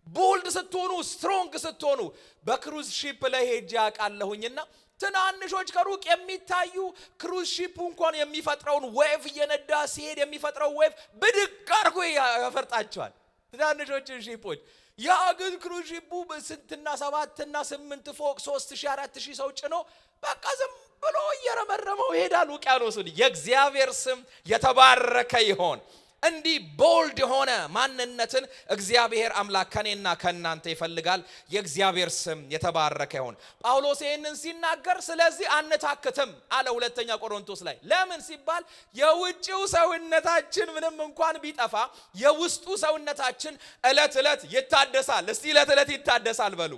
ቦልድ ስትሆኑ፣ ስትሮንግ ስትሆኑ። በክሩዝ ሺፕ ላይ ሄጄ አውቃለሁኝና ትናንሾች ከሩቅ የሚታዩ ክሩዝ ሺፑ እንኳን የሚፈጥረውን ዌቭ እየነዳ ሲሄድ የሚፈጥረው ዌቭ ብድግ አድርጎ ያፈርጣቸዋል ትናንሾችን ሺፖች። ያ ግን ክሩዝ ሺፑ በስንትና 7 እና 8 ፎቅ 3000 4000 ሰው ጭኖ በቃ ዝም ብሎ እየረመረመው ይሄዳል ውቅያኖሱን። የእግዚአብሔር ስም የተባረከ ይሆን። እንዲህ ቦልድ የሆነ ማንነትን እግዚአብሔር አምላክ ከኔና ከእናንተ ይፈልጋል። የእግዚአብሔር ስም የተባረከ ይሁን። ጳውሎስ ይህንን ሲናገር ስለዚህ አንታክትም አለ ሁለተኛ ቆሮንቶስ ላይ። ለምን ሲባል የውጭው ሰውነታችን ምንም እንኳን ቢጠፋ የውስጡ ሰውነታችን ዕለት ዕለት ይታደሳል። እስቲ ዕለት ዕለት ይታደሳል በሉ።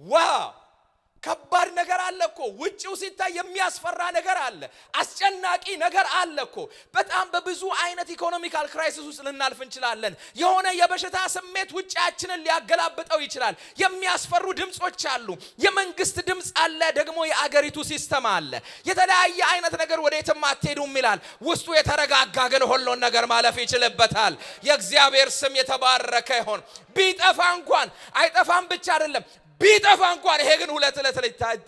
ዋው ከባድ ነገር አለ እኮ። ውጪው ሲታይ የሚያስፈራ ነገር አለ። አስጨናቂ ነገር አለ እኮ። በጣም በብዙ አይነት ኢኮኖሚካል ክራይሲስ ውስጥ ልናልፍ እንችላለን። የሆነ የበሽታ ስሜት ውጫችንን ሊያገላብጠው ይችላል። የሚያስፈሩ ድምጾች አሉ። የመንግስት ድምጽ አለ፣ ደግሞ የአገሪቱ ሲስተም አለ። የተለያየ አይነት ነገር ወዴትም አትሄዱም ይላል። ውስጡ የተረጋጋ ግን ሁሉን ነገር ማለፍ ይችልበታል። የእግዚአብሔር ስም የተባረከ ይሁን። ቢጠፋ እንኳን አይጠፋም ብቻ አይደለም ቢጠፋ እንኳን ይሄ ግን ዕለት ዕለት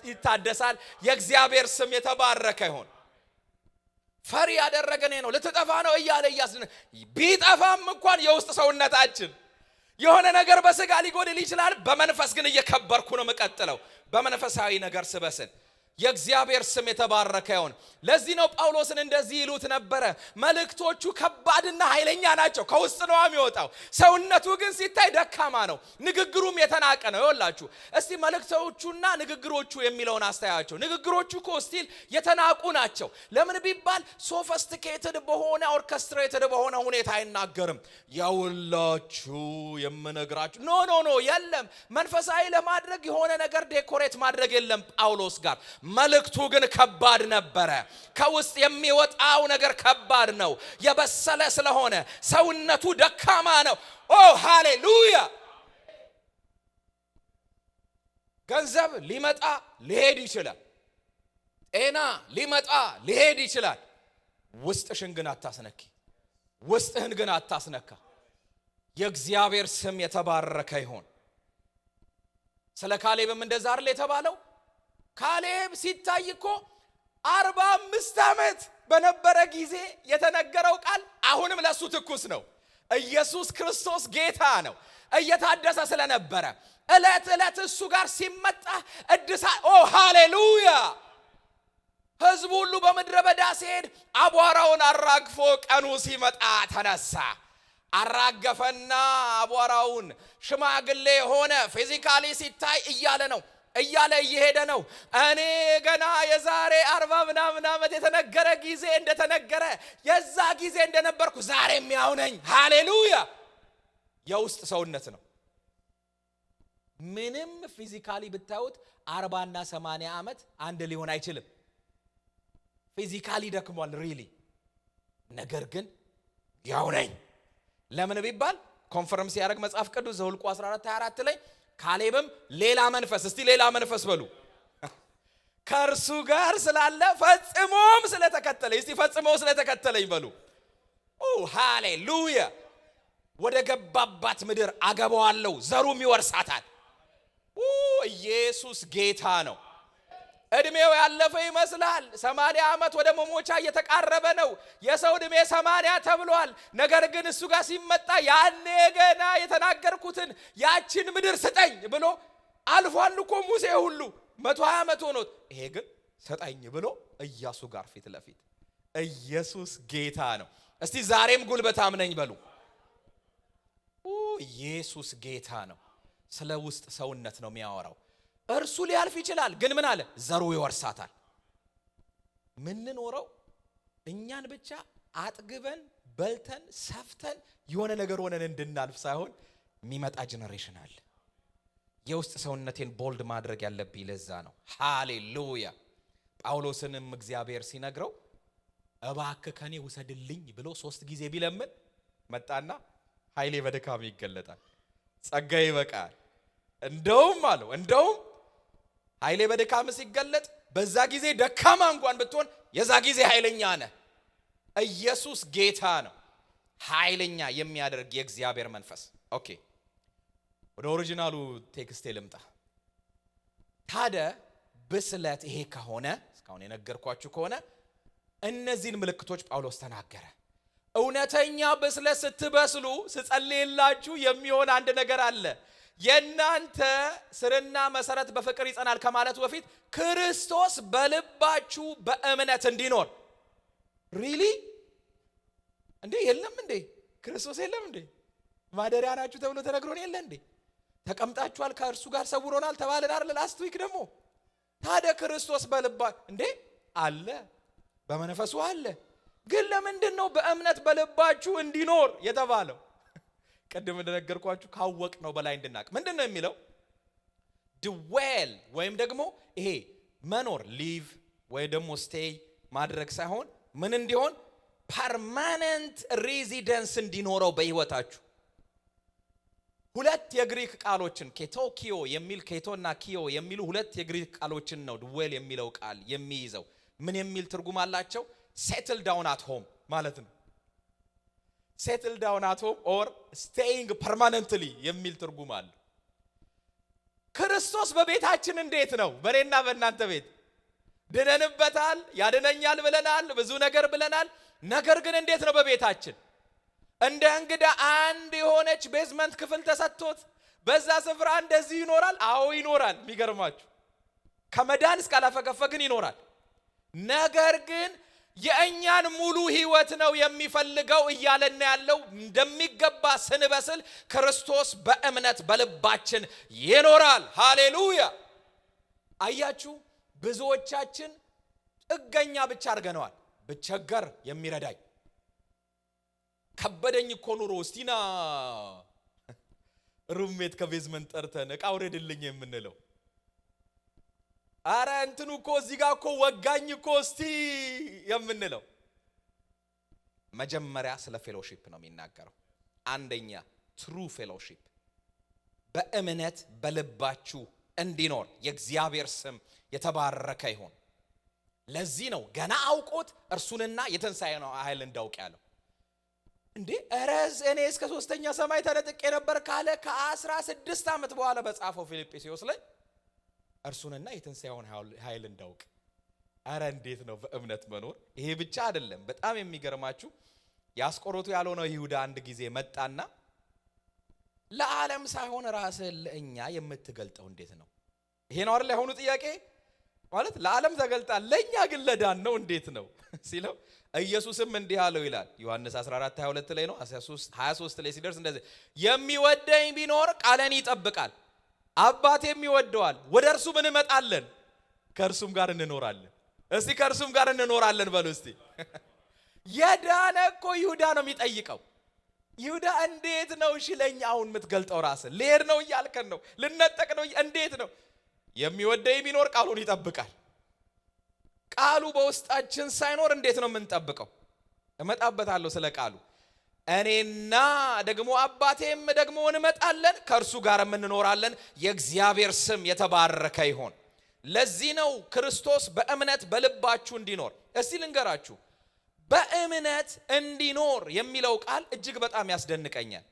ይታደሳል። የእግዚአብሔር ስም የተባረከ ይሁን። ፈሪ ያደረገን ነው። ልትጠፋ ነው እያለ እያስነ ቢጠፋም እንኳን የውስጥ ሰውነታችን የሆነ ነገር በስጋ ሊጎድል ይችላል። በመንፈስ ግን እየከበርኩ ነው መቀጥለው። በመንፈሳዊ ነገር ስበስን የእግዚአብሔር ስም የተባረከ ይሁን። ለዚህ ነው ጳውሎስን እንደዚህ ይሉት ነበረ። መልእክቶቹ ከባድና ኃይለኛ ናቸው። ከውስጥ ነው የሚወጣው። ሰውነቱ ግን ሲታይ ደካማ ነው። ንግግሩም የተናቀ ነው። ይኸውላችሁ እስቲ መልእክቶቹና ንግግሮቹ የሚለውን አስተያያቸው። ንግግሮቹ እኮ ስቲል የተናቁ ናቸው። ለምን ቢባል ሶፊስቲኬትድ በሆነ ኦርኬስትሬትድ በሆነ ሁኔታ አይናገርም። ያውላችሁ የምነግራችሁ ኖ የለም። መንፈሳዊ ለማድረግ የሆነ ነገር ዴኮሬት ማድረግ የለም ጳውሎስ ጋር። መልእክቱ ግን ከባድ ነበረ። ከውስጥ የሚወጣው ነገር ከባድ ነው። የበሰለ ስለሆነ ሰውነቱ ደካማ ነው። ኦ ሃሌሉያ! ገንዘብ ሊመጣ ሊሄድ ይችላል። ጤና ሊመጣ ሊሄድ ይችላል። ውስጥሽን ግን አታስነኪ። ውስጥህን ግን አታስነካ። የእግዚአብሔር ስም የተባረከ ይሁን። ስለ ካሌብም እንደዛ አይደል የተባለው? ካሌብ ሲታይ እኮ 45 ዓመት በነበረ ጊዜ የተነገረው ቃል አሁንም ለሱ ትኩስ ነው። ኢየሱስ ክርስቶስ ጌታ ነው። እየታደሰ ስለነበረ ዕለት ዕለት እሱ ጋር ሲመጣ ኦ ሃሌሉያ! ሕዝቡ ሁሉ በምድረ በዳ ሲሄድ አቧራውን አራግፎ ቀኑ ሲመጣ ተነሳ። አራገፈና አቧራውን ሽማግሌ ሆነ። ፊዚካሊ ሲታይ እያለ እየሄደ ነው። እኔ ገና የዛሬ 40 ምናምን ዓመት የተነገረ ጊዜ እንደተነገረ የዛ ጊዜ እንደነበርኩ ዛሬም ያው ነኝ። ሃሌሉያ! የውስጥ ሰውነት ነው። ምንም ፊዚካሊ ብታዩት 40 እና 80 ዓመት አንድ ሊሆን አይችልም። ፊዚካሊ ደክሟል ሪሊ። ነገር ግን ያው ነኝ። ለምን ቢባል ኮንፈርም ሲያደርግ መጽሐፍ ቅዱስ ዘኍልቍ 14:24 ላይ ካሌብም ሌላ መንፈስ፣ እስቲ ሌላ መንፈስ በሉ፣ ከእርሱ ጋር ስላለ ፈጽሞም ስለተከተለኝ፣ እስቲ ፈጽሞ ስለተከተለኝ በሉ። ኦ ሃሌሉያ! ወደ ገባባት ምድር አገባዋለሁ፣ ዘሩም ይወርሳታል። ኢየሱስ ጌታ ነው። እድሜው ያለፈ ይመስላል። 80 ዓመት ወደ መሞቻ እየተቃረበ ነው። የሰው እድሜ 80 ተብሏል። ነገር ግን እሱ ጋር ሲመጣ ያኔ ገና የተናገርኩትን ያችን ምድር ስጠኝ ብሎ አልፏል እኮ ሙሴ ሁሉ 120 ዓመት ሆኖት። ይሄ ግን ስጠኝ ብሎ ኢያሱ ጋር ፊት ለፊት። ኢየሱስ ጌታ ነው። እስቲ ዛሬም ጉልበታም ነኝ በሉ። ኢየሱስ ጌታ ነው። ስለ ውስጥ ሰውነት ነው የሚያወራው። እርሱ ሊያልፍ ይችላል፣ ግን ምን አለ? ዘሩ ይወርሳታል። ምንኖረው እኛን ብቻ አጥግበን በልተን ሰፍተን የሆነ ነገር ሆነን እንድናልፍ ሳይሆን የሚመጣ ጄኔሬሽን አለ። የውስጥ ሰውነቴን ቦልድ ማድረግ ያለብኝ ለዛ ነው። ሃሌሉያ! ጳውሎስንም እግዚአብሔር ሲነግረው እባክህ ከኔ ውሰድልኝ ብሎ 3 ጊዜ ቢለምን መጣና ኃይሌ በድካም ይገለጣል፣ ጸጋዬ ይበቃል። እንደውም ኃይሌ በድካም ሲገለጥ በዛ ጊዜ ደካማ እንኳን ብትሆን የዛ ጊዜ ኃይለኛ ነህ። ኢየሱስ ጌታ ነው። ኃይለኛ የሚያደርግ የእግዚአብሔር መንፈስ። ኦኬ፣ ወደ ኦሪጂናሉ ቴክስቴ ልምጣ። ታዲያ ብስለት ይሄ ከሆነ እስካሁን የነገርኳችሁ ከሆነ እነዚህን ምልክቶች ጳውሎስ ተናገረ። እውነተኛ ብስለት ስትበስሉ ስጸልይላችሁ የሚሆን አንድ ነገር አለ። የናንተ ስርና መሰረት በፍቅር ይጸናል ከማለቱ በፊት ክርስቶስ በልባችሁ በእምነት እንዲኖር። ሪሊ እንዴ? የለም እንዴ? ክርስቶስ የለም እንዴ? ማደሪያ ናችሁ ተብሎ ተነግሮን የለ እንዴ? ተቀምጣችኋል ከእርሱ ጋር ሰውሮናል ተባልን አይደል? ላስት ዊክ ደግሞ ታዲያ ክርስቶስ በልባ እንዴ አለ፣ በመንፈሱ አለ። ግን ለምንድን ነው በእምነት በልባችሁ እንዲኖር የተባለው? ቀደም እንደነገርኳችሁ ካወቅ ነው በላይ እንድናቅ ምንድን ነው የሚለው? ድዌል ወይም ደግሞ ይሄ መኖር ሊቭ ወይ ደግሞ ስቴይ ማድረግ ሳይሆን ምን እንዲሆን ፐርማነንት ሬዚደንስ እንዲኖረው በህይወታችሁ። ሁለት የግሪክ ቃሎችን ኬቶኪዮ የሚል ኬቶና ኪዮ የሚሉ ሁለት የግሪክ ቃሎችን ነው ድዌል የሚለው ቃል የሚይዘው። ምን የሚል ትርጉም አላቸው? ሴትል ዳውን አት ሆም ማለት ነው። ሴትል ዳውን አት ሆም ኦር ስቴይንግ ፐርማነንትሊ የሚል ትርጉም አለ። ክርስቶስ በቤታችን እንዴት ነው? በእኔና በእናንተ ቤት ድነንበታል፣ ያድነኛል ብለናል፣ ብዙ ነገር ብለናል። ነገር ግን እንዴት ነው በቤታችን? እንደ እንግዳ አንድ የሆነች ቤዝመንት ክፍል ተሰጥቶት በዛ ስፍራ እንደዚህ ይኖራል? አዎ ይኖራል። የሚገርማችሁ ከመዳን እስካላፈገፈግን ይኖራል። ነገር ግን የእኛን ሙሉ ህይወት ነው የሚፈልገው እያለን ያለው። እንደሚገባ ስንበስል ክርስቶስ በእምነት በልባችን ይኖራል። ሃሌሉያ! አያችሁ፣ ብዙዎቻችን ጥገኛ ብቻ አድርገነዋል። ብቸገር የሚረዳኝ፣ ከበደኝ እኮ ኑሮ እስቲና ሩሜት ከቤዝመንት ጠርተን እቃ ውረድልኝ የምንለው። አረ እንትኑ እኮ እዚህ ጋር እኮ ወጋኝ እኮ እስቲ የምንለው። መጀመሪያ ስለ ፌሎሺፕ ነው የሚናገረው። አንደኛ ትሩ ፌሎሺፕ በእምነት በልባችሁ እንዲኖር የእግዚአብሔር ስም የተባረከ ይሁን። ለዚህ ነው ገና አውቆት እርሱንና የትንሣኤውን ኃይል እንዳውቅ ያለው። እንዴ እረዝ እኔ እስከ ሶስተኛ ሰማይ ተነጥቄ ነበር ካለ ከ16 ዓመት በኋላ በጻፈው ፊልጵስዩስ ላይ እርሱንና የትንሣኤውን ኃይል እንዳውቅ። አረ እንዴት ነው በእምነት መኖር! ይሄ ብቻ አይደለም። በጣም የሚገርማችሁ ያስቆሮቱ ያልሆነው ይሁዳ አንድ ጊዜ መጣና ለዓለም ሳይሆን ራስህን ለእኛ የምትገልጠው እንዴት ነው? ይሄ ነው አይደል ያሁኑ ጥያቄ ማለት። ለዓለም ተገልጣል፣ ለእኛ ግን ለዳን ነው እንዴት ነው ሲለው ኢየሱስም እንዲህ አለው ይላል ዮሐንስ 14:22 ላይ ነው። 23 ላይ ሲደርስ እንደዚህ የሚወደኝ ቢኖር ቃሌን ይጠብቃል፣ አባቴም ይወደዋል፣ ወደ እርሱ ምን እንመጣለን? ከእርሱም ጋር እንኖራለን። እስቲ ከእርሱም ጋር እንኖራለን በሉ እስቲ። የዳነ እኮ ይሁዳ ነው የሚጠይቀው። ይሁዳ እንዴት ነው እሺ ለኛ አሁን የምትገልጠው? ራስህ ልሄድ ነው እያልከን ነው፣ ልነጠቅ ነው፣ እንዴት ነው? የሚወደኝ ቢኖር ቃሉን ይጠብቃል። ቃሉ በውስጣችን ሳይኖር እንዴት ነው የምንጠብቀው? እመጣበታለሁ ስለ ቃሉ። እኔና ደግሞ አባቴም ደግሞ እንመጣለን፣ ከእርሱ ጋር እንኖራለን። የእግዚአብሔር ስም የተባረከ ይሁን። ለዚህ ነው ክርስቶስ በእምነት በልባችሁ እንዲኖር። እስቲ ልንገራችሁ፣ በእምነት እንዲኖር የሚለው ቃል እጅግ በጣም ያስደንቀኛል።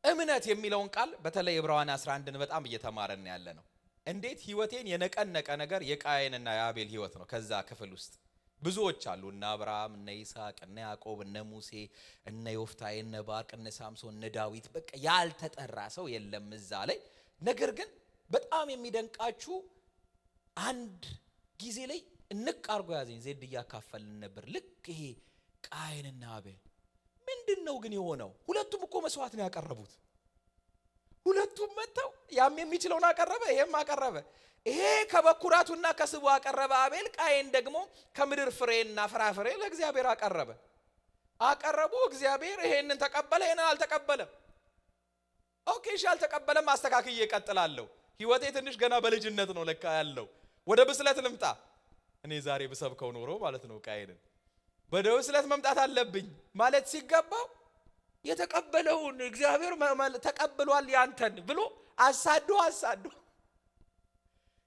እምነት የሚለውን ቃል በተለይ ዕብራውያን 11ን በጣም እየተማረን ያለ ነው። እንዴት ህይወቴን የነቀነቀ ነገር የቃየንና የአቤል ህይወት ነው። ከዛ ክፍል ውስጥ ብዙዎች አሉ። እነ አብርሃም፣ እነ ይስሐቅ፣ እነ ያዕቆብ፣ እነ ሙሴ፣ እነ ዮፍታሔ፣ እነ ባርቅ፣ እነ ሳምሶን፣ እነ ዳዊት፣ በቃ ያልተጠራ ሰው የለም እዛ ላይ። ነገር ግን በጣም የሚደንቃችሁ አንድ ጊዜ ላይ እንቅ አርጎ ያዘኝ። ዜድ እያካፈልን ነበር። ልክ ይሄ ቃየንና አቤል ምንድነው ግን የሆነው? ሁለቱም እኮ መስዋዕት ነው ያቀረቡት። ሁለቱም መተው ያም የሚችለውን አቀረበ፣ ይሄም አቀረበ። ይሄ ከበኩራቱና ከስቡ አቀረበ አቤል። ቃየን ደግሞ ከምድር ፍሬና ፍራፍሬ ለእግዚአብሔር አቀረበ። እግዚአብሔር ይሄንን ተቀበለ፣ ይሄንን አልተቀበለም። ኦኬ እሺ አልተቀበለም፣ አስተካክዬ እቀጥላለሁ። ህይወቴ ትንሽ ገና በልጅነት ነው ለካ ያለው። ወደ ብስለት ልምጣ። እኔ ዛሬ ብሰብከው ኖሮ ማለት ነው ቃየንን ወደ ብስለት መምጣት አለብኝ ማለት ሲገባው የተቀበለውን እግዚአብሔር ተቀብሏል ያንተን ብሎ አሳዶ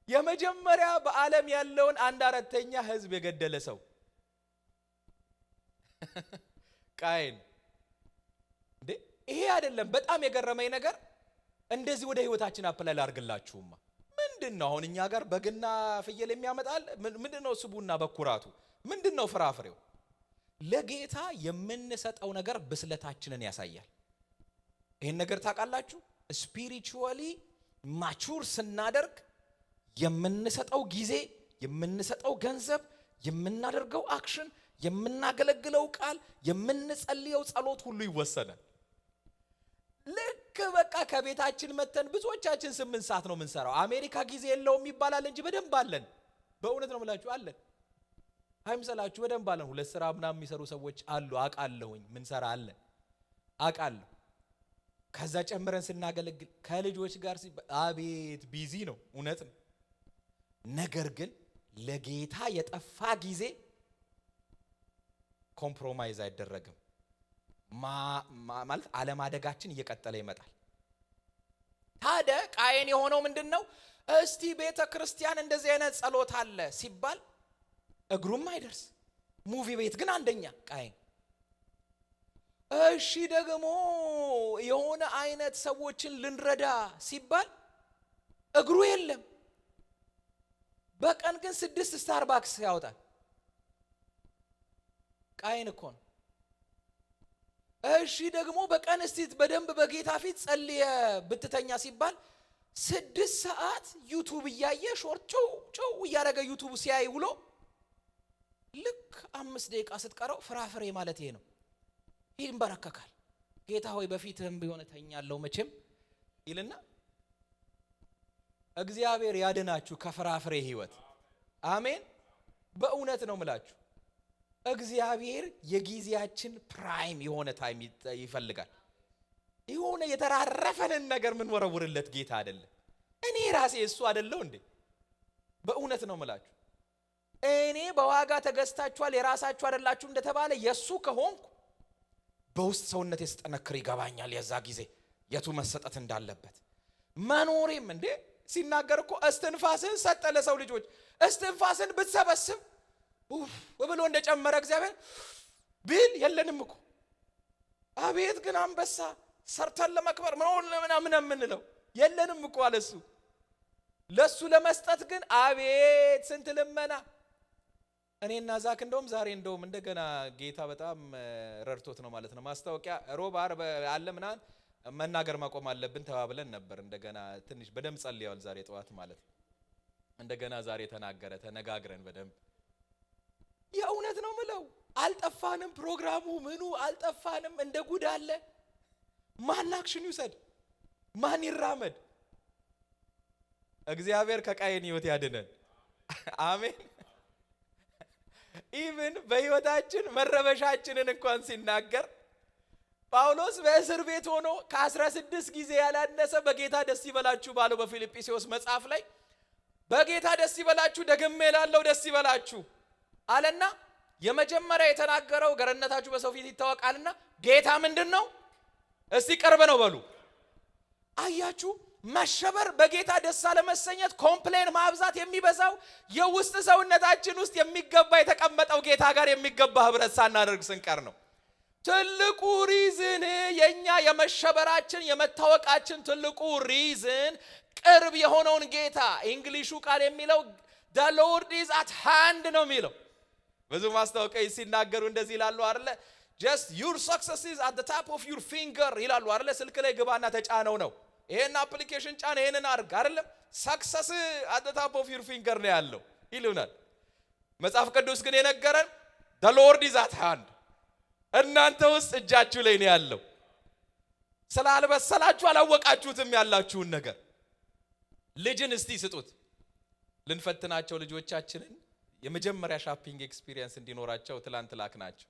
የመጀመሪያ በዓለም ያለውን 1/4 ህዝብ የገደለ ሰው ቃየን። እንዴ ይሄ አይደለም በጣም የገረመኝ ነገር። እንደዚህ ወደ ህይወታችን አፕላይ ላድርግላችሁማ። ምንድነው አሁን እኛ ጋር በግና ፍየል የሚያመጣል? ምንድነው ስቡና በኩራቱ? ምንድነው ፍራፍሬው? ለጌታ የምንሰጠው ነገር ብስለታችንን ያሳያል። ይሄን ነገር ታውቃላችሁ? ስፒሪቹዋሊ ማቹር ስናደርግ የምንሰጠው ጊዜ፣ የምንሰጠው ገንዘብ፣ የምናደርገው አክሽን፣ የምናገለግለው ቃል፣ የምንጸልየው ጸሎት ሁሉ ይወሰናል። ልክ በቃ ከቤታችን መተን ብዙዎቻችን 8 ሰዓት ነው የምንሰራው። አሜሪካ ጊዜ የለውም ይባላል እንጂ በደንብ አለን። በእውነት ነው የምላችሁ አለን። አይምሰላችሁ፣ በደንብ አለን። 2 ስራ ምናምን የሚሰሩ ሰዎች አሉ። አውቃለሁኝ ምን ሰራ አለ አውቃለሁ። ከዛ ጨምረን ስናገለግል ከልጆች ጋር አቤት ቢዚ ነው፣ እውነት ነው። ነገር ግን ለጌታ የጠፋ ጊዜ ኮምፕሮማይዝ አይደረግም። ማለት አለማደጋችን እየቀጠለ ይመጣል። ታዲያ ቃየን የሆነው ምንድነው? እስቲ ቤተ ክርስቲያን እንደዚህ አይነት ጸሎት አለ ሲባል እግሩም አይደርስ፣ ሙቪ ቤት ግን አንደኛ ቃየን። እሺ ደግሞ የሆነ አይነት ሰዎችን ልንረዳ ሲባል እግሩ የለም። በቀን ግን 6 ስታርባክስ ያወጣል። ቃየን እኮ ነው። እሺ ደግሞ በቀን እስቲ በደንብ በጌታ ፊት ጸልየ ብትተኛ ሲባል 6 ሰዓት ዩቲዩብ እያየ ሾርት ጮው እያደረገ ዩቲዩብ ሲያይ ውሎ ልክ 5 ደቂቃ ስትቀረው ፍራፍሬ ማለት ይሄ ነው። ይንበረከካል። ጌታ ሆይ በፊትህም ቢሆን ተኛለሁ መቼም ይልና እግዚአብሔር ያድናችሁ ከፍራፍሬ ህይወት። አሜን። በእውነት ነው ምላችሁ። እግዚአብሔር የጊዜያችን ፕራይም የሆነ ታይም ይፈልጋል። የሆነ የተራረፈንን ነገር ምን ወረውርለት ጌታ አይደለም። እኔ ራሴ እሱ አይደለው እንዴ? በእውነት ነው ምላችሁ። እኔ በዋጋ ተገዝታችኋል የራሳችሁ አይደላችሁ እንደተባለ የሱ ከሆንኩ በውስጥ ሰውነት የስተነክር ይገባኛል። የዛ ጊዜ የቱ መሰጠት እንዳለበት መኖሬም እንዴ ሲናገር እኮ እስትንፋስን ሰጠ ለሰው ልጆች። እስትንፋስን ብትሰበስብ ብሎ እንደጨመረ እግዚአብሔር ቢል የለንም እኮ። አቤት ግን አንበሳ ሰርተን ለመክበር ምናምን የምንለው የለንም እኮ አለሱ። ለሱ ለመስጠት ግን አቤት ስንት ልመና። እኔና ዛክ እንደውም ዛሬ እንደውም እንደገና ጌታ በጣም ረድቶት ነው ማለት ነው። ማስታወቂያ ሮብ ዓርብ አለ ምናምን መናገር ማቆም አለብን ተባብለን ነበር። እንደገና ትንሽ በደንብ ጸልያል ዛሬ ጠዋት ማለት ነው። እንደገና ዛሬ ተናገረ፣ ተነጋግረን በደንብ የእውነት ነው ምለው። አልጠፋንም፣ ፕሮግራሙ ምኑ አልጠፋንም። እንደ ጉድ አለ። ማን አክሽን ይውሰድ? ማን ይራመድ? እግዚአብሔር ከቃየን ህይወት ያድነን። አሜን። ኢቭን በህይወታችን መረበሻችንን እንኳን ሲናገር ጳውሎስ በእስር ቤት ሆኖ ከ16 ጊዜ ያላነሰ በጌታ ደስ ይበላችሁ ባለው በፊልጵስዩስ መጽሐፍ ላይ በጌታ ደስ ይበላችሁ ደግሜ እላለሁ ደስ ይበላችሁ አለና የመጀመሪያ የተናገረው ገረነታችሁ በሰው ፊት ይታወቃልና ጌታ ምንድነው? እስቲ ቅርብ ነው በሉ። አያችሁ፣ መሸበር በጌታ ደስ አለመሰኘት፣ ኮምፕሌን ማብዛት የሚበዛው የውስጥ ሰውነታችን ውስጥ የሚገባ የተቀመጠው ጌታ ጋር የሚገባ ህብረት ሳናደርግ ስንቀር ነው። ትልቁ ሪዝን የኛ የመሸበራችን የመታወቃችን ትልቁ ሪዝን ቅርብ የሆነውን ጌታ እንግሊሹ ቃል የሚለው the Lord is at hand ነው የሚለው። ብዙ ማስታወቂያ ሲናገሩ እንደዚህ ይላሉ አይደለ? just your success is at the top of your finger ይላሉ አይደለ? ስልክ ላይ ግባና ተጫነው ነው። ይሄን አፕሊኬሽን ጫን፣ ይሄንን አድርግ አይደለም? ሰክሰስ at the top of your finger ነው ያለው ይሉናል። መጽሐፍ ቅዱስ ግን የነገረን the Lord is at hand፣ እናንተ ውስጥ እጃችሁ ላይ ነው ያለው። ስላልበሰላችሁ አላወቃችሁትም ያላችሁን ነገር። ልጅን እስቲ ስጡት። ልንፈትናቸው ልጆቻችንን የመጀመሪያ ሻፒንግ ኤክስፒሪየንስ እንዲኖራቸው ትላንት ላክናቸው።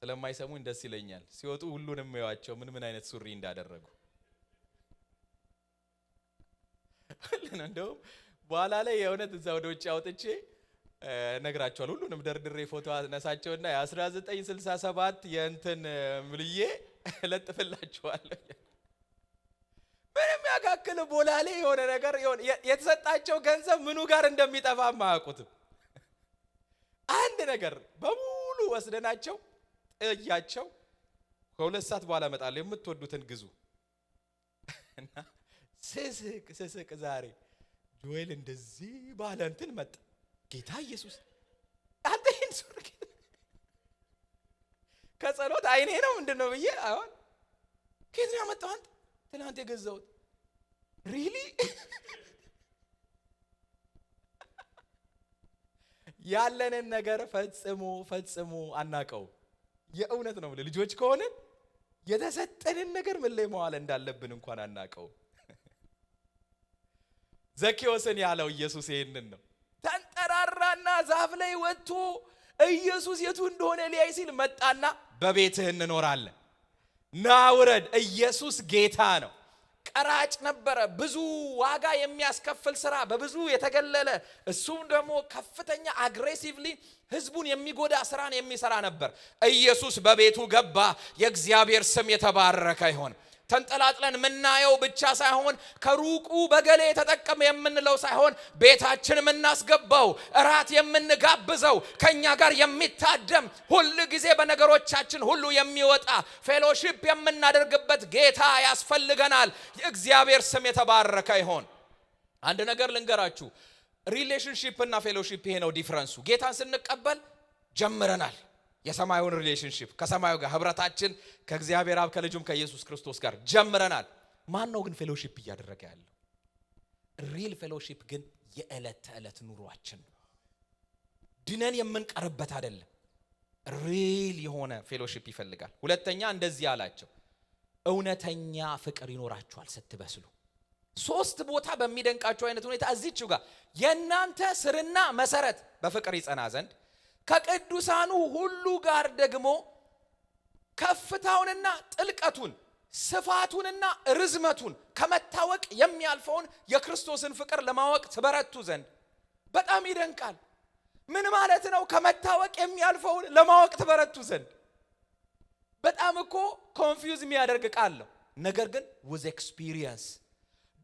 ስለማይሰሙኝ ደስ ይለኛል። ሲወጡ ሁሉንም ያዩዋቸው ምን አይነት ሱሪ እንዳደረጉ። እንደውም በኋላ ላይ የእውነት እዛ ወደ ውጭ አውጥቼ ነግራቸዋል። ሁሉንም ደርድሬ ፎቶ አነሳቸውና የ1967 የእንትን ምልዬ ለጥፍላቸዋለሁ። ምንም ያካክል ቦላሌ የሆነ ነገር የተሰጣቸው ገንዘብ ምኑ ጋር እንደሚጠፋ ማያውቁትም። አንድ ነገር በሙሉ ወስደናቸው ጥያቸው ከ2 ሰዓት በኋላ መጣለ የምትወዱትን ግዙ እና ስስቅ ዛሬ ጆኤል እንደዚህ ባለ እንትን መጣ። ጌታ ኢየሱስ አንተ ይሄን ሱሪ ከጸሎት አይኔ ነው ምንድነው ብዬ አሁን ከየት ነው ያመጣው? አንተ ትናንት የገዛሁት ሪሊ ያለንን ነገር ፈጽሞ አናቀው። የእውነት ነው ልጆች ከሆነ የተሰጠንን ነገር ምን ላይ መዋል እንዳለብን እንኳን አናቀው። ዘኬዎስን ያለው ኢየሱስ ይሄንን ነው። ተንጠራራና ዛፍ ላይ ወጥቶ ኢየሱስ የቱ እንደሆነ ሊያይ ሲል መጣና በቤትህ እንኖራለን ና ውረድ። ኢየሱስ ጌታ ነው። ቀራጭ ነበረ፣ ብዙ ዋጋ የሚያስከፍል ስራ በብዙ የተገለለ፣ እሱም ደግሞ ከፍተኛ አግሬሲቭሊ ህዝቡን የሚጎዳ ስራን የሚሰራ ነበር። ኢየሱስ በቤቱ ገባ። የእግዚአብሔር ስም የተባረከ ይሁን። ተንጠላጥለን ምናየው ብቻ ሳይሆን ከሩቁ በገሌ ተጠቀመ የምንለው ሳይሆን ቤታችን የምናስገባው እራት የምንጋብዘው ከኛ ጋር የሚታደም ሁሉ ጊዜ በነገሮቻችን ሁሉ የሚወጣ ፌሎሺፕ የምናደርግበት ጌታ ያስፈልገናል። የእግዚአብሔር ስም የተባረከ ይሁን። አንድ ነገር ልንገራችሁ፣ ሪሌሽንሺፕ እና ፌሎሺፕ ይሄ ነው ዲፍረንሱ። ጌታን ስንቀበል ጀምረናል የሰማዩን ሪሌሽንሺፕ ከሰማዩ ጋር ህብረታችን ከእግዚአብሔር አብ ከልጁም ከኢየሱስ ክርስቶስ ጋር ጀምረናል። ማን ነው ግን ፌሎሺፕ እያደረገ ያለው? ሪል ፌሎሺፕ ግን የዕለት ተዕለት ኑሯችን ነው። ድነን የምንቀርበት አይደለም። ሪል የሆነ ፌሎሺፕ ይፈልጋል። ሁለተኛ እንደዚህ አላቸው፣ እውነተኛ ፍቅር ይኖራችኋል ስትበስሉ። ሶስት ቦታ በሚደንቃቸው አይነት ሁኔታ እዚህው ጋር የእናንተ ስርና መሰረት በፍቅር ይጸና ዘንድ ከቅዱሳኑ ሁሉ ጋር ደግሞ ከፍታውንና ጥልቀቱን ስፋቱንና ርዝመቱን ከመታወቅ የሚያልፈውን የክርስቶስን ፍቅር ለማወቅ ትበረቱ ዘንድ። በጣም ይደንቃል። ምን ማለት ነው? ከመታወቅ የሚያልፈውን ለማወቅ ትበረቱ ዘንድ። በጣም እኮ ኮንፊውዝ የሚያደርግ ቃል ነው። ነገር ግን with experience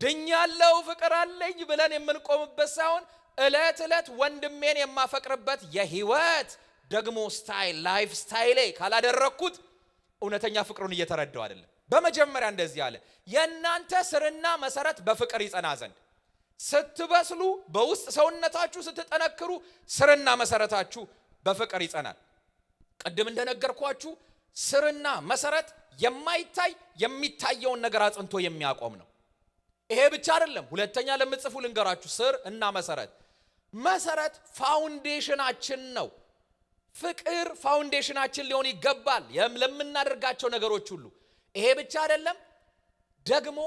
ድኛለው ፍቅር አለኝ ብለን የምንቆምበት ሳይሆን እለት እለት ወንድሜን የማፈቅርበት የህይወት ደግሞ ስታይል ላይፍ ስታይል ካላደረኩት እውነተኛ ፍቅሩን እየተረዳው አይደለም። በመጀመሪያ እንደዚህ አለ፣ የእናንተ ስርና መሰረት በፍቅር ይጸና ዘንድ። ስትበስሉ በውስጥ ሰውነታችሁ ስትጠነክሩ ስርና መሰረታችሁ በፍቅር ይጸናል። ቅድም እንደነገርኳችሁ ስርና መሰረት የማይታይ የሚታየውን ነገር አጽንቶ የሚያቆም ነው። ይሄ ብቻ አይደለም። ሁለተኛ ለምጽፉ ልንገራችሁ፣ ስር እና መሰረት። መሰረት ፋውንዴሽናችን ነው። ፍቅር ፋውንዴሽናችን ሊሆን ይገባል ለምናደርጋቸው ነገሮች ሁሉ። ይሄ ብቻ አይደለም፣ ደግሞ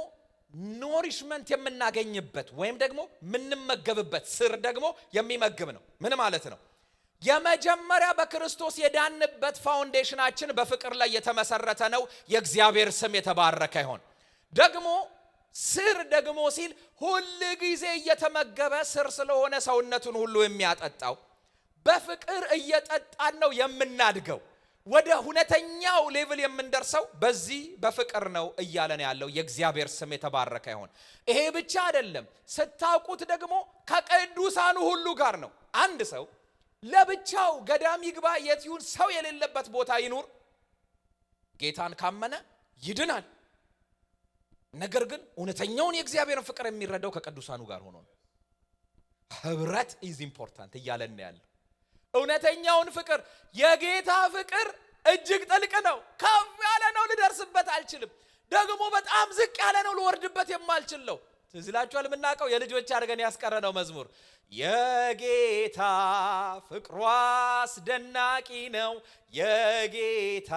ኖሪሽመንት የምናገኝበት ወይም ደግሞ የምንመገብበት ስር ደግሞ የሚመግብ ነው። ምን ማለት ነው? የመጀመሪያ በክርስቶስ የዳንበት ፋውንዴሽናችን በፍቅር ላይ የተመሰረተ ነው። የእግዚአብሔር ስም የተባረከ ይሁን። ደግሞ ስር ደግሞ ሲል ሁሉ ጊዜ እየተመገበ ስር ስለሆነ ሰውነቱን ሁሉ የሚያጠጣው በፍቅር እየጠጣን ነው የምናድገው። ወደ ሁነተኛው ሌቭል የምንደርሰው በዚህ በፍቅር ነው እያለን ያለው። የእግዚአብሔር ስም የተባረከ ይሁን። ይሄ ብቻ አይደለም፣ ስታውቁት ደግሞ ከቅዱሳኑ ሁሉ ጋር ነው። አንድ ሰው ለብቻው ገዳም ይግባ የት ይሁን ሰው የሌለበት ቦታ ይኑር፣ ጌታን ካመነ ይድናል። ነገር ግን እውነተኛውን የእግዚአብሔርን ፍቅር የሚረዳው ከቅዱሳኑ ጋር ሆኖ ነው። ህብረት ኢዝ ኢምፖርታንት እያለን ያለው። እውነተኛውን ፍቅር የጌታ ፍቅር እጅግ ጥልቅ ነው፣ ከፍ ያለ ነው፣ ልደርስበት አልችልም። ደግሞ በጣም ዝቅ ያለ ነው፣ ልወርድበት የማልችል ነው። ትዝ ይላችኋል የምናውቀው የልጆች አድርገን ያስቀረነው መዝሙር የጌታ ፍቅሩ አስደናቂ ነው። የጌታ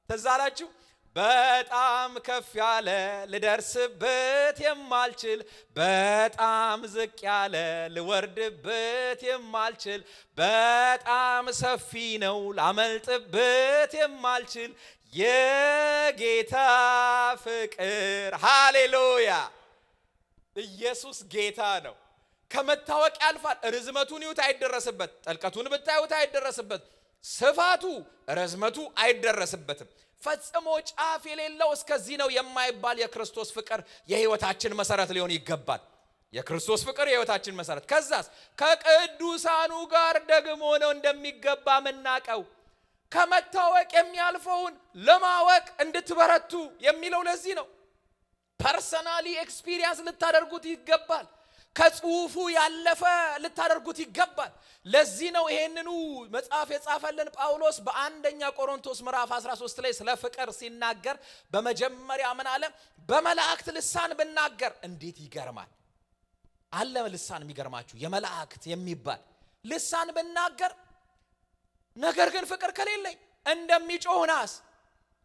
ትዝ አላችሁ? በጣም ከፍ ያለ ልደርስበት የማልችል፣ በጣም ዝቅ ያለ ልወርድበት የማልችል፣ በጣም ሰፊ ነው ላመልጥበት የማልችል የጌታ ፍቅር። ሃሌሉያ! ኢየሱስ ጌታ ነው። ከመታወቅ ያልፋል። ርዝመቱን ይዩት አይደረስበት፣ ጥልቀቱን ብታዩት አይደረስበት፣ ስፋቱ ረዝመቱ አይደረስበትም። ፈጽሞ ጫፍ የሌለው እስከዚህ ነው የማይባል የክርስቶስ ፍቅር የህይወታችን መሰረት ሊሆን ይገባል። የክርስቶስ ፍቅር የህይወታችን መሰረት። ከዛስ ከቅዱሳኑ ጋር ደግሞ ነው እንደሚገባ ምናቀው። ከመታወቅ የሚያልፈውን ለማወቅ እንድትበረቱ የሚለው ለዚህ ነው። ፐርሰናሊ ኤክስፒሪየንስ ልታደርጉት ይገባል። ከጽሁፉ ያለፈ ልታደርጉት ይገባል። ለዚህ ነው ይሄንኑ መጽሐፍ የጻፈልን ጳውሎስ በአንደኛ ቆሮንቶስ ምዕራፍ 13 ላይ ስለ ፍቅር ሲናገር በመጀመሪያ ምን አለ? በመላእክት ልሳን ብናገር እንዴት ይገርማል አለ። ልሳን የሚገርማችሁ የመላእክት የሚባል ልሳን ብናገር ነገር ግን ፍቅር ከሌለኝ እንደሚጮህ ናስ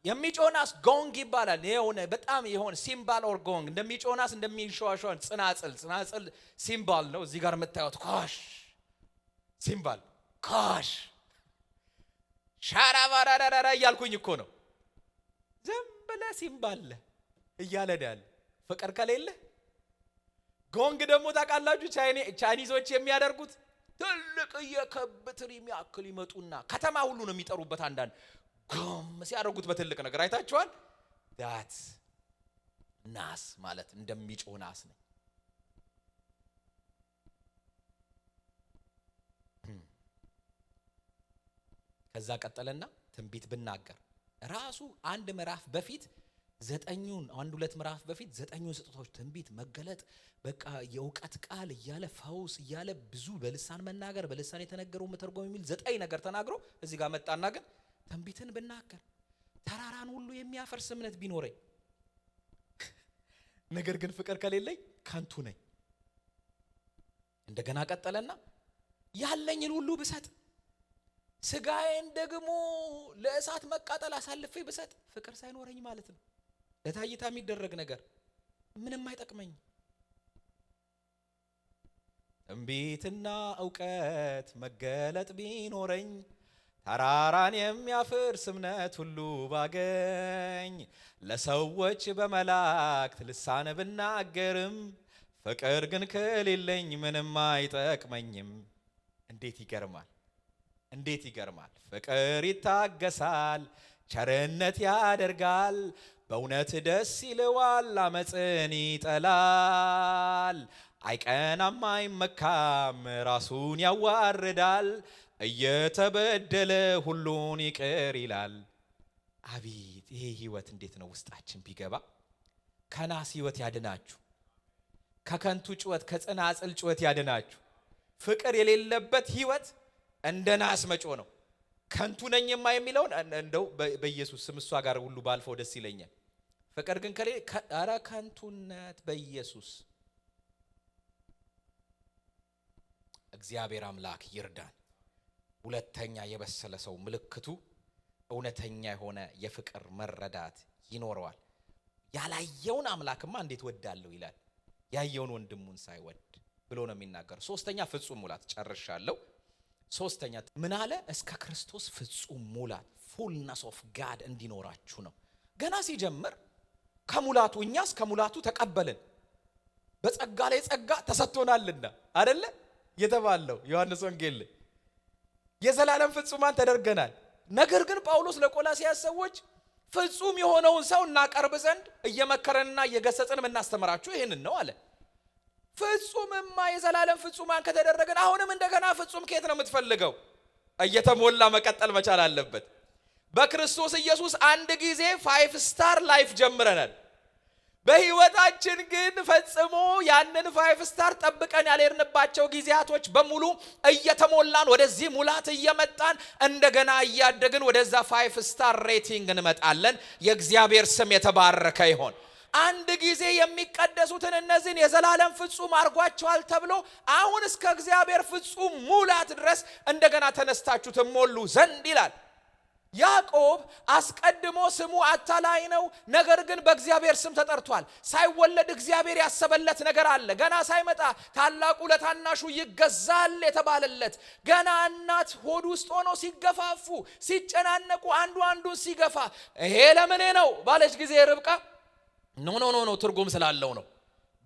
የሚጮህ ናስ ጎንግ ይባላል። የሆነ በጣም የሆነ ሲምባል ኦር ጎንግ እንደሚጮህ ናስ እንደሚንሸዋሸው ጽናጽል ሲምባል ነው። እዚህ ጋር የምታዩት ኮሽ ሲምባል ኮሽ ሻራባራራራ እያልኩኝ እኮ ነው። ዝም ብለህ ሲምባል እያለዳል ፍቅር ከሌለ ጎንግ ደግሞ ታውቃላችሁ ቻይኒዞች የሚያደርጉት ትልቅ የከብትር የሚያክል ይመጡና ከተማ ሁሉ ነው የሚጠሩበት። አንዳንድ ጎም ሲያደርጉት በትልቅ ነገር አይታችኋል። ዳት ናስ ማለት እንደሚጮህ ናስ ነው። ከዛ ቀጠለና ትንቢት ብናገር ራሱ አንድ ምዕራፍ በፊት አንድ ሁለት ምዕራፍ በፊት 9 ስጦታዎች ትንቢት፣ መገለጥ፣ በቃ የእውቀት ቃል እያለ ፈውስ እያለ ብዙ በልሳን መናገር፣ በልሳን የተነገረው መተርጎም የሚል 9 ነገር ተናግሮ እዚህ ጋር መጣና ግን ትንቢትን ብናገር ተራራን ሁሉ የሚያፈርስ እምነት ቢኖረኝ ነገር ግን ፍቅር ከሌለኝ ከንቱ ነኝ። እንደገና ቀጠለና ያለኝን ሁሉ ብሰጥ ስጋዬን ደግሞ ለእሳት መቃጠል አሳልፌ ብሰጥ ፍቅር ሳይኖረኝ ማለት ነው ለታይታ የሚደረግ ነገር ምንም አይጠቅመኝ። ትንቢትና ዕውቀት መገለጥ ቢኖረኝ ተራራን የሚያፈርስ እምነት ሁሉ ባገኝ ለሰዎች በመላእክት ልሳን ብናገርም ፍቅር ግን ከሌለኝ ምንም አይጠቅመኝም። እንዴት ይገርማል! እንዴት ይገርማል! ፍቅር ይታገሳል፣ ቸርነት ያደርጋል፣ በእውነት ደስ ይለዋል፣ አመፅን ይጠላል። አይቀናም አይመካም፣ ራሱን ያዋርዳል፣ እየተበደለ ሁሉን ይቅር ይላል። አቤት ይሄ ህይወት እንዴት ነው ውስጣችን ቢገባ! ከናስ ህይወት ያድናችሁ፣ ከከንቱ ጩኸት ከጽናጽል ጩኸት ያድናችሁ። ፍቅር የሌለበት ህይወት እንደ ናስ መጮ ነው። ከንቱ ነኝ የሚለውን እንደው በኢየሱስ ስም እሷ ጋር ሁሉ ባልፈው ደስ ይለኛል። ፍቅር ግን ኧረ ከንቱነት በኢየሱስ እግዚአብሔር አምላክ ይርዳን። ሁለተኛ የበሰለ ሰው ምልክቱ እውነተኛ የሆነ የፍቅር መረዳት ይኖረዋል። ያላየውን አምላክማ እንዴት ወዳለሁ ይላል፣ ያየውን ወንድሙን ሳይወድ ብሎ ነው የሚናገር። ሶስተኛ ፍጹም ሙላት ጨርሻለሁ። ሶስተኛ ምን አለ? እስከ ክርስቶስ ፍጹም ሙላት fullness of God እንዲኖራችሁ ነው። ገና ሲጀምር ከሙላቱ እኛስ ከሙላቱ ተቀበልን በጸጋ ላይ ጸጋ ተሰጥቶናልና አይደለ የተባለው ዮሐንስ ወንጌል የዘላለም ፍጹማን ተደርገናል። ነገር ግን ጳውሎስ ለቆላስያስ ሰዎች ፍጹም የሆነውን ሰው እናቀርብ ዘንድ እየመከረንና እየገሰጸን እናስተምራችሁ ይሄንን ነው አለ። ፍጹምማ የዘላለም ፍጹማን ከተደረገን አሁንም እንደገና ፍጹም ከየት ነው የምትፈልገው? እየተሞላ መቀጠል መቻል አለበት። በክርስቶስ ኢየሱስ አንድ ጊዜ 5 ስታር ላይፍ ጀምረናል። በህይወታችን ግን ፈጽሞ ያንን 5 ስታር ጠብቀን ያልሄድንባቸው ጊዜያቶች በሙሉ እየተሞላን ወደዚህ ሙላት እየመጣን እንደገና እያደግን ወደዛ 5 ስታር ሬቲንግ እንመጣለን። የእግዚአብሔር ስም የተባረከ ይሆን። አንድ ጊዜ የሚቀደሱትን እነዚህን የዘላለም ፍጹም አርጓቸዋል ተብሎ አሁን እስከ እግዚአብሔር ፍጹም ሙላት ድረስ እንደገና ተነስታችሁ ትሞሉ ዘንድ ይላል። ያዕቆብ አስቀድሞ ስሙ አታላይ ነው፣ ነገር ግን በእግዚአብሔር ስም ተጠርቷል። ሳይወለድ እግዚአብሔር ያሰበለት ነገር አለ። ገና ሳይመጣ ታላቁ ለታናሹ ይገዛል የተባለለት ገና እናት ሆድ ውስጥ ሆኖ ሲገፋፉ ሲጨናነቁ አንዱ አንዱን ሲገፋ ይሄ ለምኔ ነው ባለች ጊዜ ርብቃ ኖ ትርጉም ስላለው ነው።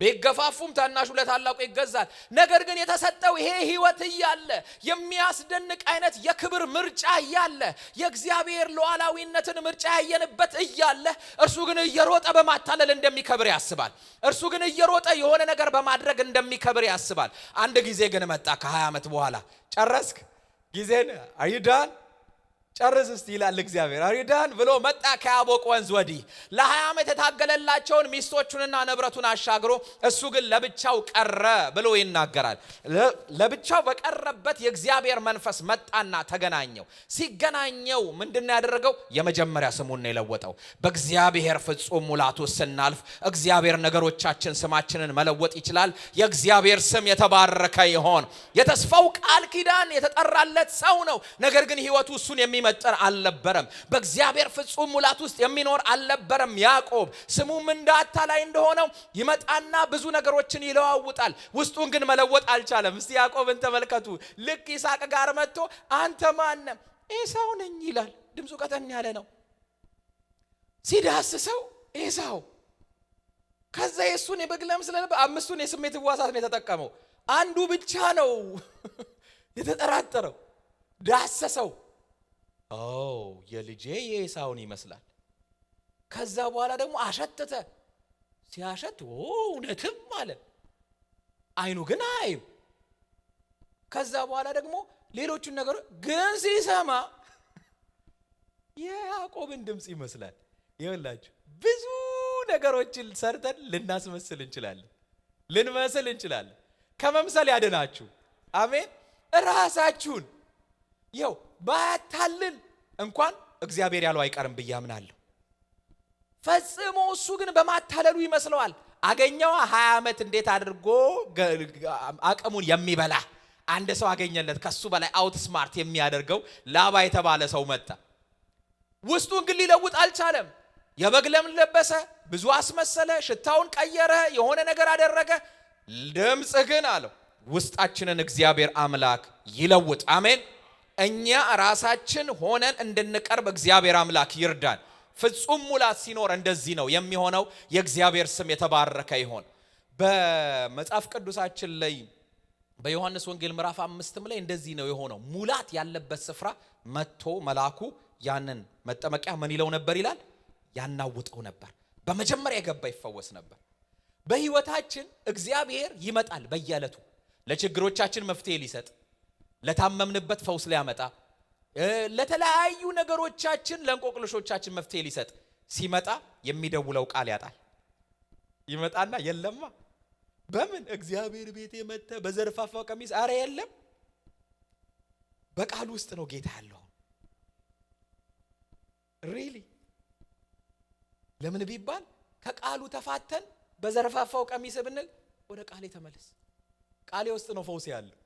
ቢገፋፉም ታናሹ ለታላቁ ይገዛል። ነገር ግን የተሰጠው ይሄ ህይወት እያለ የሚያስደንቅ አይነት የክብር ምርጫ እያለ የእግዚአብሔር ሉዓላዊነትን ምርጫ ያየንበት እያለ እርሱ ግን እየሮጠ በማታለል እንደሚከብር ያስባል። እርሱ ግን እየሮጠ የሆነ ነገር በማድረግ እንደሚከብር ያስባል። አንድ ጊዜ ግን መጣ ከ20 ዓመት በኋላ ጨረስክ ጊዜን አይዳን ጨርስ እስቲ ይላል እግዚአብሔር። አሪዳን ብሎ መጣ ከያቦቅ ወንዝ ወዲህ ለ20 ዓመት የታገለላቸውን ሚስቶቹንና ንብረቱን አሻግሮ እሱ ግን ለብቻው ቀረ ብሎ ይናገራል። ለብቻው በቀረበት የእግዚአብሔር መንፈስ መጣና ተገናኘው። ሲገናኘው ምንድነው ያደረገው? የመጀመሪያ ስሙን ነው የለወጠው። በእግዚአብሔር ፍጹም ሙላቱ ስናልፍ እግዚአብሔር ነገሮቻችን ስማችንን መለወጥ ይችላል። የእግዚአብሔር ስም የተባረከ ይሆን። የተስፋው ቃል ኪዳን የተጠራለት ሰው ነው። ነገር ግን ህይወቱ እሱን የሚመጥር አልነበረም። በእግዚአብሔር ፍጹም ሙላት ውስጥ የሚኖር አልነበረም። ያዕቆብ ስሙም እንዳታላይ እንደሆነው ይመጣና ብዙ ነገሮችን ይለዋውጣል። ውስጡን ግን መለወጥ አልቻለም። እስቲ ያዕቆብን ተመልከቱ። ልክ ይስሐቅ ጋር መጥቶ አንተ ማን? ኤሳው ነኝ ይላል። ድምፁ ቀጠን ያለ ነው። ሲዳስሰው ኤሳው። ከዛ የሱን የበግለም ስለነበ 5ቱን የስሜት ህዋሳት ነው የተጠቀመው። አንዱ ብቻ ነው የተጠራጠረው። ዳሰሰው። የልጄ የኤሳውን ይመስላል። ከዛ በኋላ ደግሞ አሸተተ። ሲያሸት እውነትም አለ። አይኑ ግን አይም። ከዛ በኋላ ደግሞ ሌሎቹን ነገሮች ግን ሲሰማ የያዕቆብን ድምፅ ይመስላል። ይኸውላችሁ ብዙ ነገሮችን ሰርተን ልናስመስል እንችላለን፣ ልንመስል እንችላለን። ከመምሰል ያድናችሁ። አሜን። ራሳችሁን ይኸው ባያታልል እንኳን እግዚአብሔር ያለው አይቀርም ብዬ አምናለሁ። ፈጽሞ እሱ ግን በማታለሉ ይመስለዋል። አገኘው 20 ዓመት እንዴት አድርጎ አቅሙን የሚበላ አንድ ሰው አገኘለት። ከሱ በላይ አውት ስማርት የሚያደርገው ላባ የተባለ ሰው መጣ። ውስጡን ግን ሊለውጥ አልቻለም። የበግ ለምድ ለበሰ፣ ብዙ አስመሰለ፣ ሽታውን ቀየረ፣ የሆነ ነገር አደረገ። ድምፅህ ግን አለው ውስጣችንን እግዚአብሔር አምላክ ይለውጥ። አሜን። እኛ ራሳችን ሆነን እንድንቀርብ እግዚአብሔር አምላክ ይርዳን። ፍጹም ሙላት ሲኖር እንደዚህ ነው የሚሆነው። የእግዚአብሔር ስም የተባረከ ይሆን። በመጽሐፍ ቅዱሳችን ላይ በዮሐንስ ወንጌል ምዕራፍ 5 ላይ እንደዚህ ነው የሆነው። ሙላት ያለበት ስፍራ መጥቶ መልአኩ ያንን መጠመቂያ ምን ይለው ነበር ይላል? ያናውጠው ነበር። በመጀመሪያ የገባ ይፈወስ ነበር። በህይወታችን እግዚአብሔር ይመጣል በየዕለቱ ለችግሮቻችን መፍትሄ ሊሰጥ፣ ለታመምንበት ፈውስ ሊያመጣ፣ ለተለያዩ ነገሮቻችን ለእንቆቅልሾቻችን መፍትሄ ሊሰጥ ሲመጣ የሚደውለው ቃል ያጣል። ይመጣና የለማ በምን እግዚአብሔር ቤት የመጣ በዘርፋፋው ቀሚስ አረ የለም። በቃሉ ውስጥ ነው ጌታ ያለው። ሪሊ ለምን ቢባል ከቃሉ ተፋተን በዘርፋፋው ቀሚስ ብንል ወደ ቃሌ ተመለስ። ቃሌ ውስጥ ነው ፈውስ ያለው።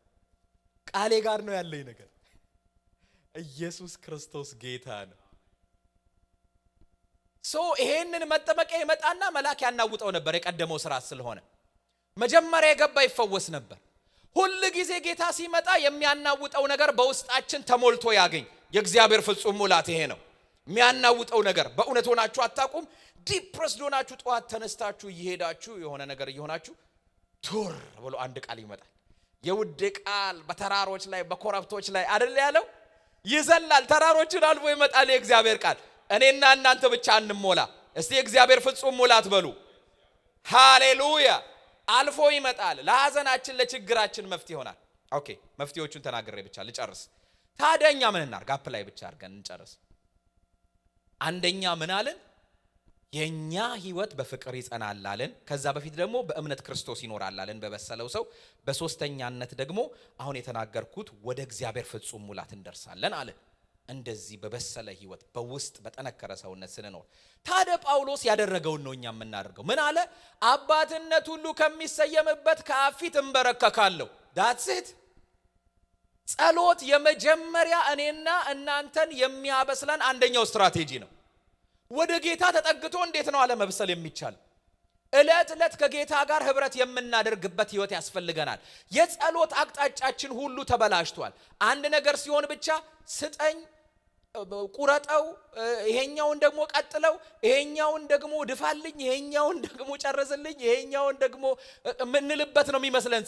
ቃሌ ጋር ነው ያለኝ ነገር። ኢየሱስ ክርስቶስ ጌታ ነው። ይሄንን መጠመቂያ ይመጣና መልአክ ያናውጠው ነበር። የቀደመው ስራ ስለሆነ መጀመሪያ የገባ ይፈወስ ነበር። ሁሉ ጊዜ ጌታ ሲመጣ የሚያናውጠው ነገር በውስጣችን ተሞልቶ ያገኝ። የእግዚአብሔር ፍጹም ሙላት ይሄ ነው የሚያናውጠው ነገር። በእውነት ሆናችሁ አታቁም። ዲፕረስድ ሆናችሁ ጠዋት ተነስታችሁ እየሄዳችሁ የሆነ ነገር እየሆናችሁ ቱር ብሎ አንድ ቃል ይመጣል። የውድ ቃል በተራሮች ላይ በኮረብቶች ላይ አይደል ያለው? ይዘላል። ተራሮችን አልፎ ይመጣል የእግዚአብሔር ቃል። እኔና እናንተ ብቻ እንሞላ። እስቲ የእግዚአብሔር ፍጹም ሙላት በሉ። ሃሌሉያ። አልፎ ይመጣል። ለሐዘናችን ለችግራችን መፍትሄ ይሆናል። ኦኬ፣ መፍትሄዎቹን ተናግሬ ብቻ ልጨርስ። ታዲያኛ ምን እናርግ? አፕ ላይ ብቻ አድርገን እንጨርስ። አንደኛ ምን አለን? የኛ ህይወት በፍቅር ይጸናል አለን። ከዛ በፊት ደግሞ በእምነት ክርስቶስ ይኖራል አለን በበሰለው ሰው። በሶስተኛነት ደግሞ አሁን የተናገርኩት ወደ እግዚአብሔር ፍጹም ሙላት እንደርሳለን አለን። እንደዚህ በበሰለ ህይወት በውስጥ በጠነከረ ሰውነት ስንኖር ታዲያ ጳውሎስ ያደረገውን ነው እኛ የምናደርገው። ምን አለ? አባትነት ሁሉ ከሚሰየምበት ከአብ ፊት እንበረከካለሁ። ዳትስ ኢት። ጸሎት የመጀመሪያ እኔና እናንተን የሚያበስለን አንደኛው ስትራቴጂ ነው። ወደ ጌታ ተጠግቶ እንዴት ነው አለመብሰል የሚቻል? እለት እለት ከጌታ ጋር ህብረት የምናደርግበት ህይወት ያስፈልገናል። የጸሎት አቅጣጫችን ሁሉ ተበላሽቷል። አንድ ነገር ሲሆን ብቻ ስጠኝ፣ ቁረጠው፣ ይሄኛውን ደግሞ ቀጥለው፣ ይሄኛውን ደግሞ ድፋልኝ፣ ይሄኛውን ደግሞ ጨርዝልኝ፣ ይሄኛውን ደግሞ ምንልበት ነው የሚመስለን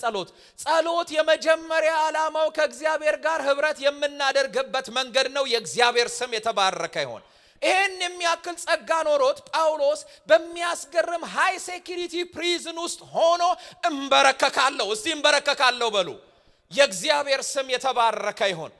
ጸሎት የመጀመሪያ ዓላማው ከእግዚአብሔር ጋር ህብረት የምናደርግበት መንገድ ነው። የእግዚአብሔር ስም የተባረከ ይሁን። ይሄን የሚያክል ጸጋ ኖሮት ጳውሎስ በሚያስገርም ሃይ ሴኩሪቲ ፕሪዝን ውስጥ ሆኖ እንበረከካለሁ። እስቲ እንበረከካለሁ በሉ። የእግዚአብሔር ስም የተባረከ ይሁን።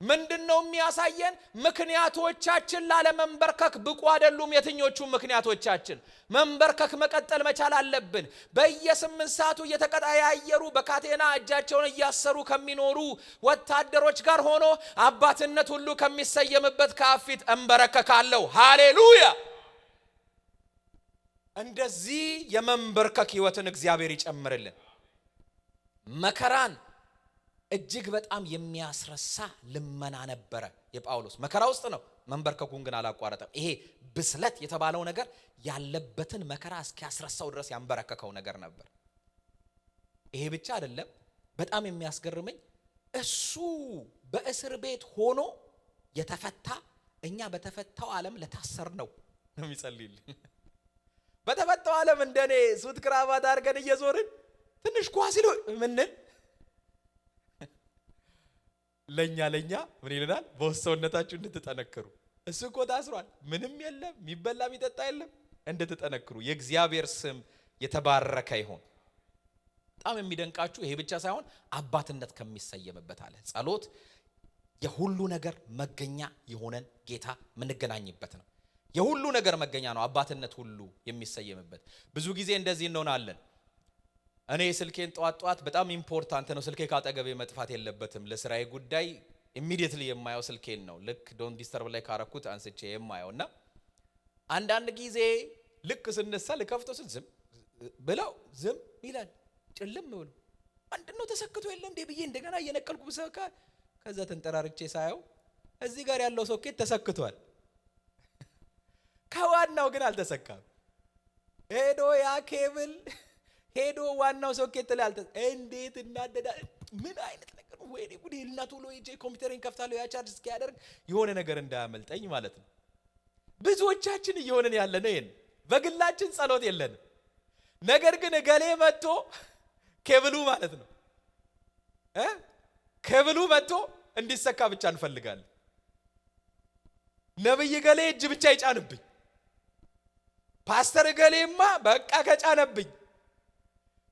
ምንድነው የሚያሳየን? ምክንያቶቻችን ላለመንበርከክ ብቁ አይደሉም። የትኞቹ ምክንያቶቻችን? መንበርከክ መቀጠል መቻል አለብን። በየ8 ሰዓቱ እየተቀያየሩ በካቴና እጃቸውን እያሰሩ ከሚኖሩ ወታደሮች ጋር ሆኖ አባትነት ሁሉ ከሚሰየምበት ከአብ ፊት እንበረከካለሁ። ሃሌሉያ! እንደዚህ የመንበርከክ ህይወትን እግዚአብሔር ይጨምርልን። መከራን እጅግ በጣም የሚያስረሳ ልመና ነበረ የጳውሎስ። መከራ ውስጥ ነው፣ መንበርከኩን ግን አላቋረጠም። ይሄ ብስለት የተባለው ነገር ያለበትን መከራ እስኪያስረሳው ድረስ ያንበረከከው ነገር ነበር። ይሄ ብቻ አይደለም። በጣም የሚያስገርመኝ እሱ በእስር ቤት ሆኖ የተፈታ፣ እኛ በተፈታው ዓለም ለታሰር ነው የሚጸልይልን። በተፈታው ዓለም እንደኔ ሱት ክራቫት አድርገን እየዞርን ትንሽ ኳስ ይሉ ምንል ለኛ ምን ይለናል? በውስጥነታችሁ እንድትጠነክሩ። እሱ እኮ ታስሯል፣ ምንም የለም፣ የሚበላ የሚጠጣ የለም፣ እንድትጠነክሩ። የእግዚአብሔር ስም የተባረከ ይሁን። በጣም የሚደንቃችሁ ይሄ ብቻ ሳይሆን አባትነት ከሚሰየምበት አለ። ጸሎት የሁሉ ነገር መገኛ የሆነን ጌታ የምንገናኝበት ነው። የሁሉ ነገር መገኛ ነው አባትነት ሁሉ የሚሰየምበት። ብዙ ጊዜ እንደዚህ እንሆናለን። እኔ ስልኬን ጧት በጣም ኢምፖርታንት ነው፣ ስልኬ ካጠገቤ መጥፋት የለበትም። ለስራዬ ጉዳይ ኢሚዲየትሊ የማየው ስልኬን ነው። ልክ ዶንት ዲስተርብ ላይ ካረኩት አንስቼ የማየውና አንዳንድ ጊዜ ልክ ስነሳ ልከፍተው ስል ዝም ብለው ዝም ይላል፣ ጭልም ብሎ አንድነው ተሰክቶ የለም እንዴ ብዬ እንደገና እየነቀልኩ ብሰካ ከዛ ተንጠራርቼ ሳየው እዚህ ጋር ያለው ሶኬት ተሰክቷል፣ ከዋናው ግን አልተሰካም። ሄዶ ያ ኬብል ሄዶ ዋናው ሶኬት ላይ እንዴት እናደዳ! ምን አይነት ነገር ነው? ወይኔ ጉዴ! እናቶሎ እጄ ኮምፒውተሬን ከፍታለሁ ያ ቻርጅ እስኪያደርግ የሆነ ነገር እንዳያመልጠኝ ማለት ነው። ብዙዎቻችን እየሆነን ያለ ነው ይሄን። በግላችን ጸሎት የለንም። ነገር ግን ገሌ መጥቶ ኬብሉ ማለት ነው ኬብሉ መጥቶ እንዲሰካ ብቻ እንፈልጋለን። ነብይ ገሌ እጅ ብቻ ይጫንብኝ፣ ፓስተር ገሌማ በቃ ከጫነብኝ፣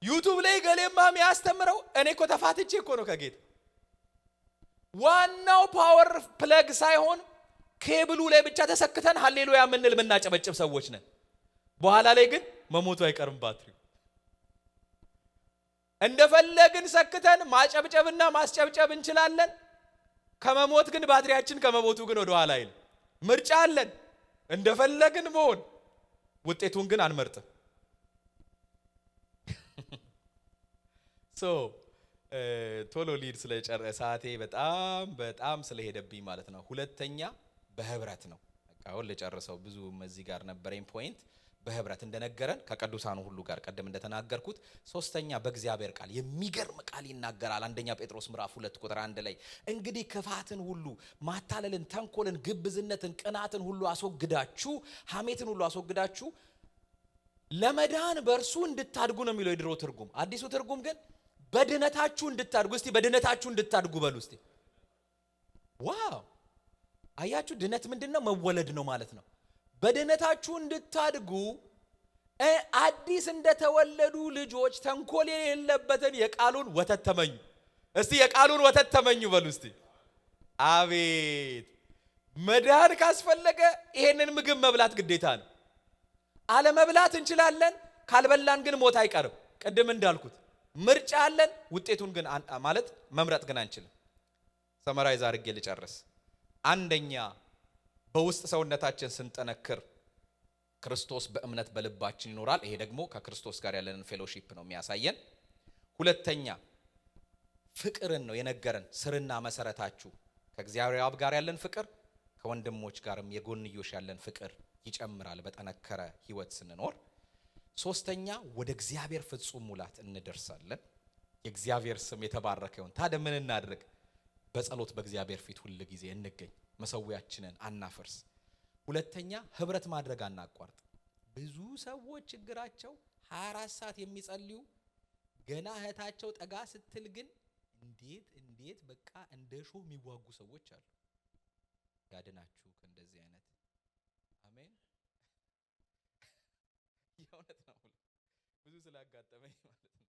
ዩቲዩብ ላይ ገሌማ የሚያስተምረው እኔ እኮ ተፋትቼ እኮ ነው ከጌታ። ዋናው ፓወር ፕለግ ሳይሆን ኬብሉ ላይ ብቻ ተሰክተን ሃሌሉያ ምንል ምናጨበጭብ ሰዎች ነን። በኋላ ላይ ግን መሞቱ አይቀርም ባትሪው። እንደፈለግን ሰክተን ማጨብጨብና ማስጨብጨብ እንችላለን። ከመሞት ግን ባትሪያችን ከመሞቱ ግን ወደ ኋላ አይል። ምርጫ አለን እንደፈለግን መሆን፣ ውጤቱን ግን አንመርጥም። ቶሎ ሊድ ስለጨረሰ ሰዓቴ በጣም ስለሄደብኝ ማለት ነው። ሁለተኛ በህብረት ነው። አሁን ለጨረሰው ብዙ እዚህ ጋር ነበረኝ ፖይንት። በህብረት እንደነገረን ከቅዱሳኑ ሁሉ ጋር ቀደም እንደተናገርኩት። ሶስተኛ በእግዚአብሔር ቃል የሚገርም ቃል ይናገራል። አንደኛ ጴጥሮስ ምዕራፍ 2 ቁጥር 1 ላይ እንግዲህ ክፋትን ሁሉ፣ ማታለልን፣ ተንኮልን፣ ግብዝነትን፣ ቅናትን ሁሉ አስወግዳችሁ፣ ሐሜትን ሁሉ አስወግዳችሁ ለመዳን በእርሱ እንድታድጉ ነው የሚለው የድሮ ትርጉም። አዲሱ ትርጉም ግን በድነታችሁ እንድታድጉ። እስቲ በድነታችሁ እንድታድጉ በሉ እስቲ። ዋው! አያችሁ፣ ድነት ምንድነው? መወለድ ነው ማለት ነው። በድነታችሁ እንድታድጉ አዲስ እንደተወለዱ ልጆች ተንኮል የሌለበትን የቃሉን ወተት ተመኙ። እስቲ የቃሉን ወተት ተመኙ በሉ እስቲ። አቤት! መዳን ካስፈለገ ይሄንን ምግብ መብላት ግዴታ ነው። አለመብላት እንችላለን፣ ካልበላን ግን ሞት አይቀርም። ቅድም እንዳልኩት ምርጫ አለን፣ ውጤቱን ግን ማለት መምረጥ ግን አንችልም። ሰመራይዝ አድርጌ ልጨርስ። አንደኛ በውስጥ ሰውነታችን ስንጠነክር ክርስቶስ በእምነት በልባችን ይኖራል። ይሄ ደግሞ ከክርስቶስ ጋር ያለንን ፌሎሺፕ ነው የሚያሳየን። ሁለተኛ ፍቅርን ነው የነገረን። ስርና መሰረታችሁ ከእግዚአብሔር አብ ጋር ያለን ፍቅር፣ ከወንድሞች ጋርም የጎንዮሽ ያለን ፍቅር ይጨምራል በጠነከረ ህይወት ስንኖር። ሶስተኛ ወደ እግዚአብሔር ፍጹም ሙላት እንደርሳለን። የእግዚአብሔር ስም የተባረከ ይሁን። ታዲያ ምን እናድርግ? በጸሎት በእግዚአብሔር ፊት ሁሉ ጊዜ እንገኝ፣ መሰዊያችንን አናፈርስ። ሁለተኛ ህብረት ማድረግ አናቋርጥ። ብዙ ሰዎች ችግራቸው 24 ሰዓት የሚጸልዩ ገና እህታቸው ጠጋ ስትል ግን እንዴት በቃ እንደ ሾህ የሚዋጉ ሰዎች አሉ። ያድናችሁ ከእንደዚህ አይነት አሜን። የእውነት ነው ብዙ ስላጋጠመኝ ማለት ነው።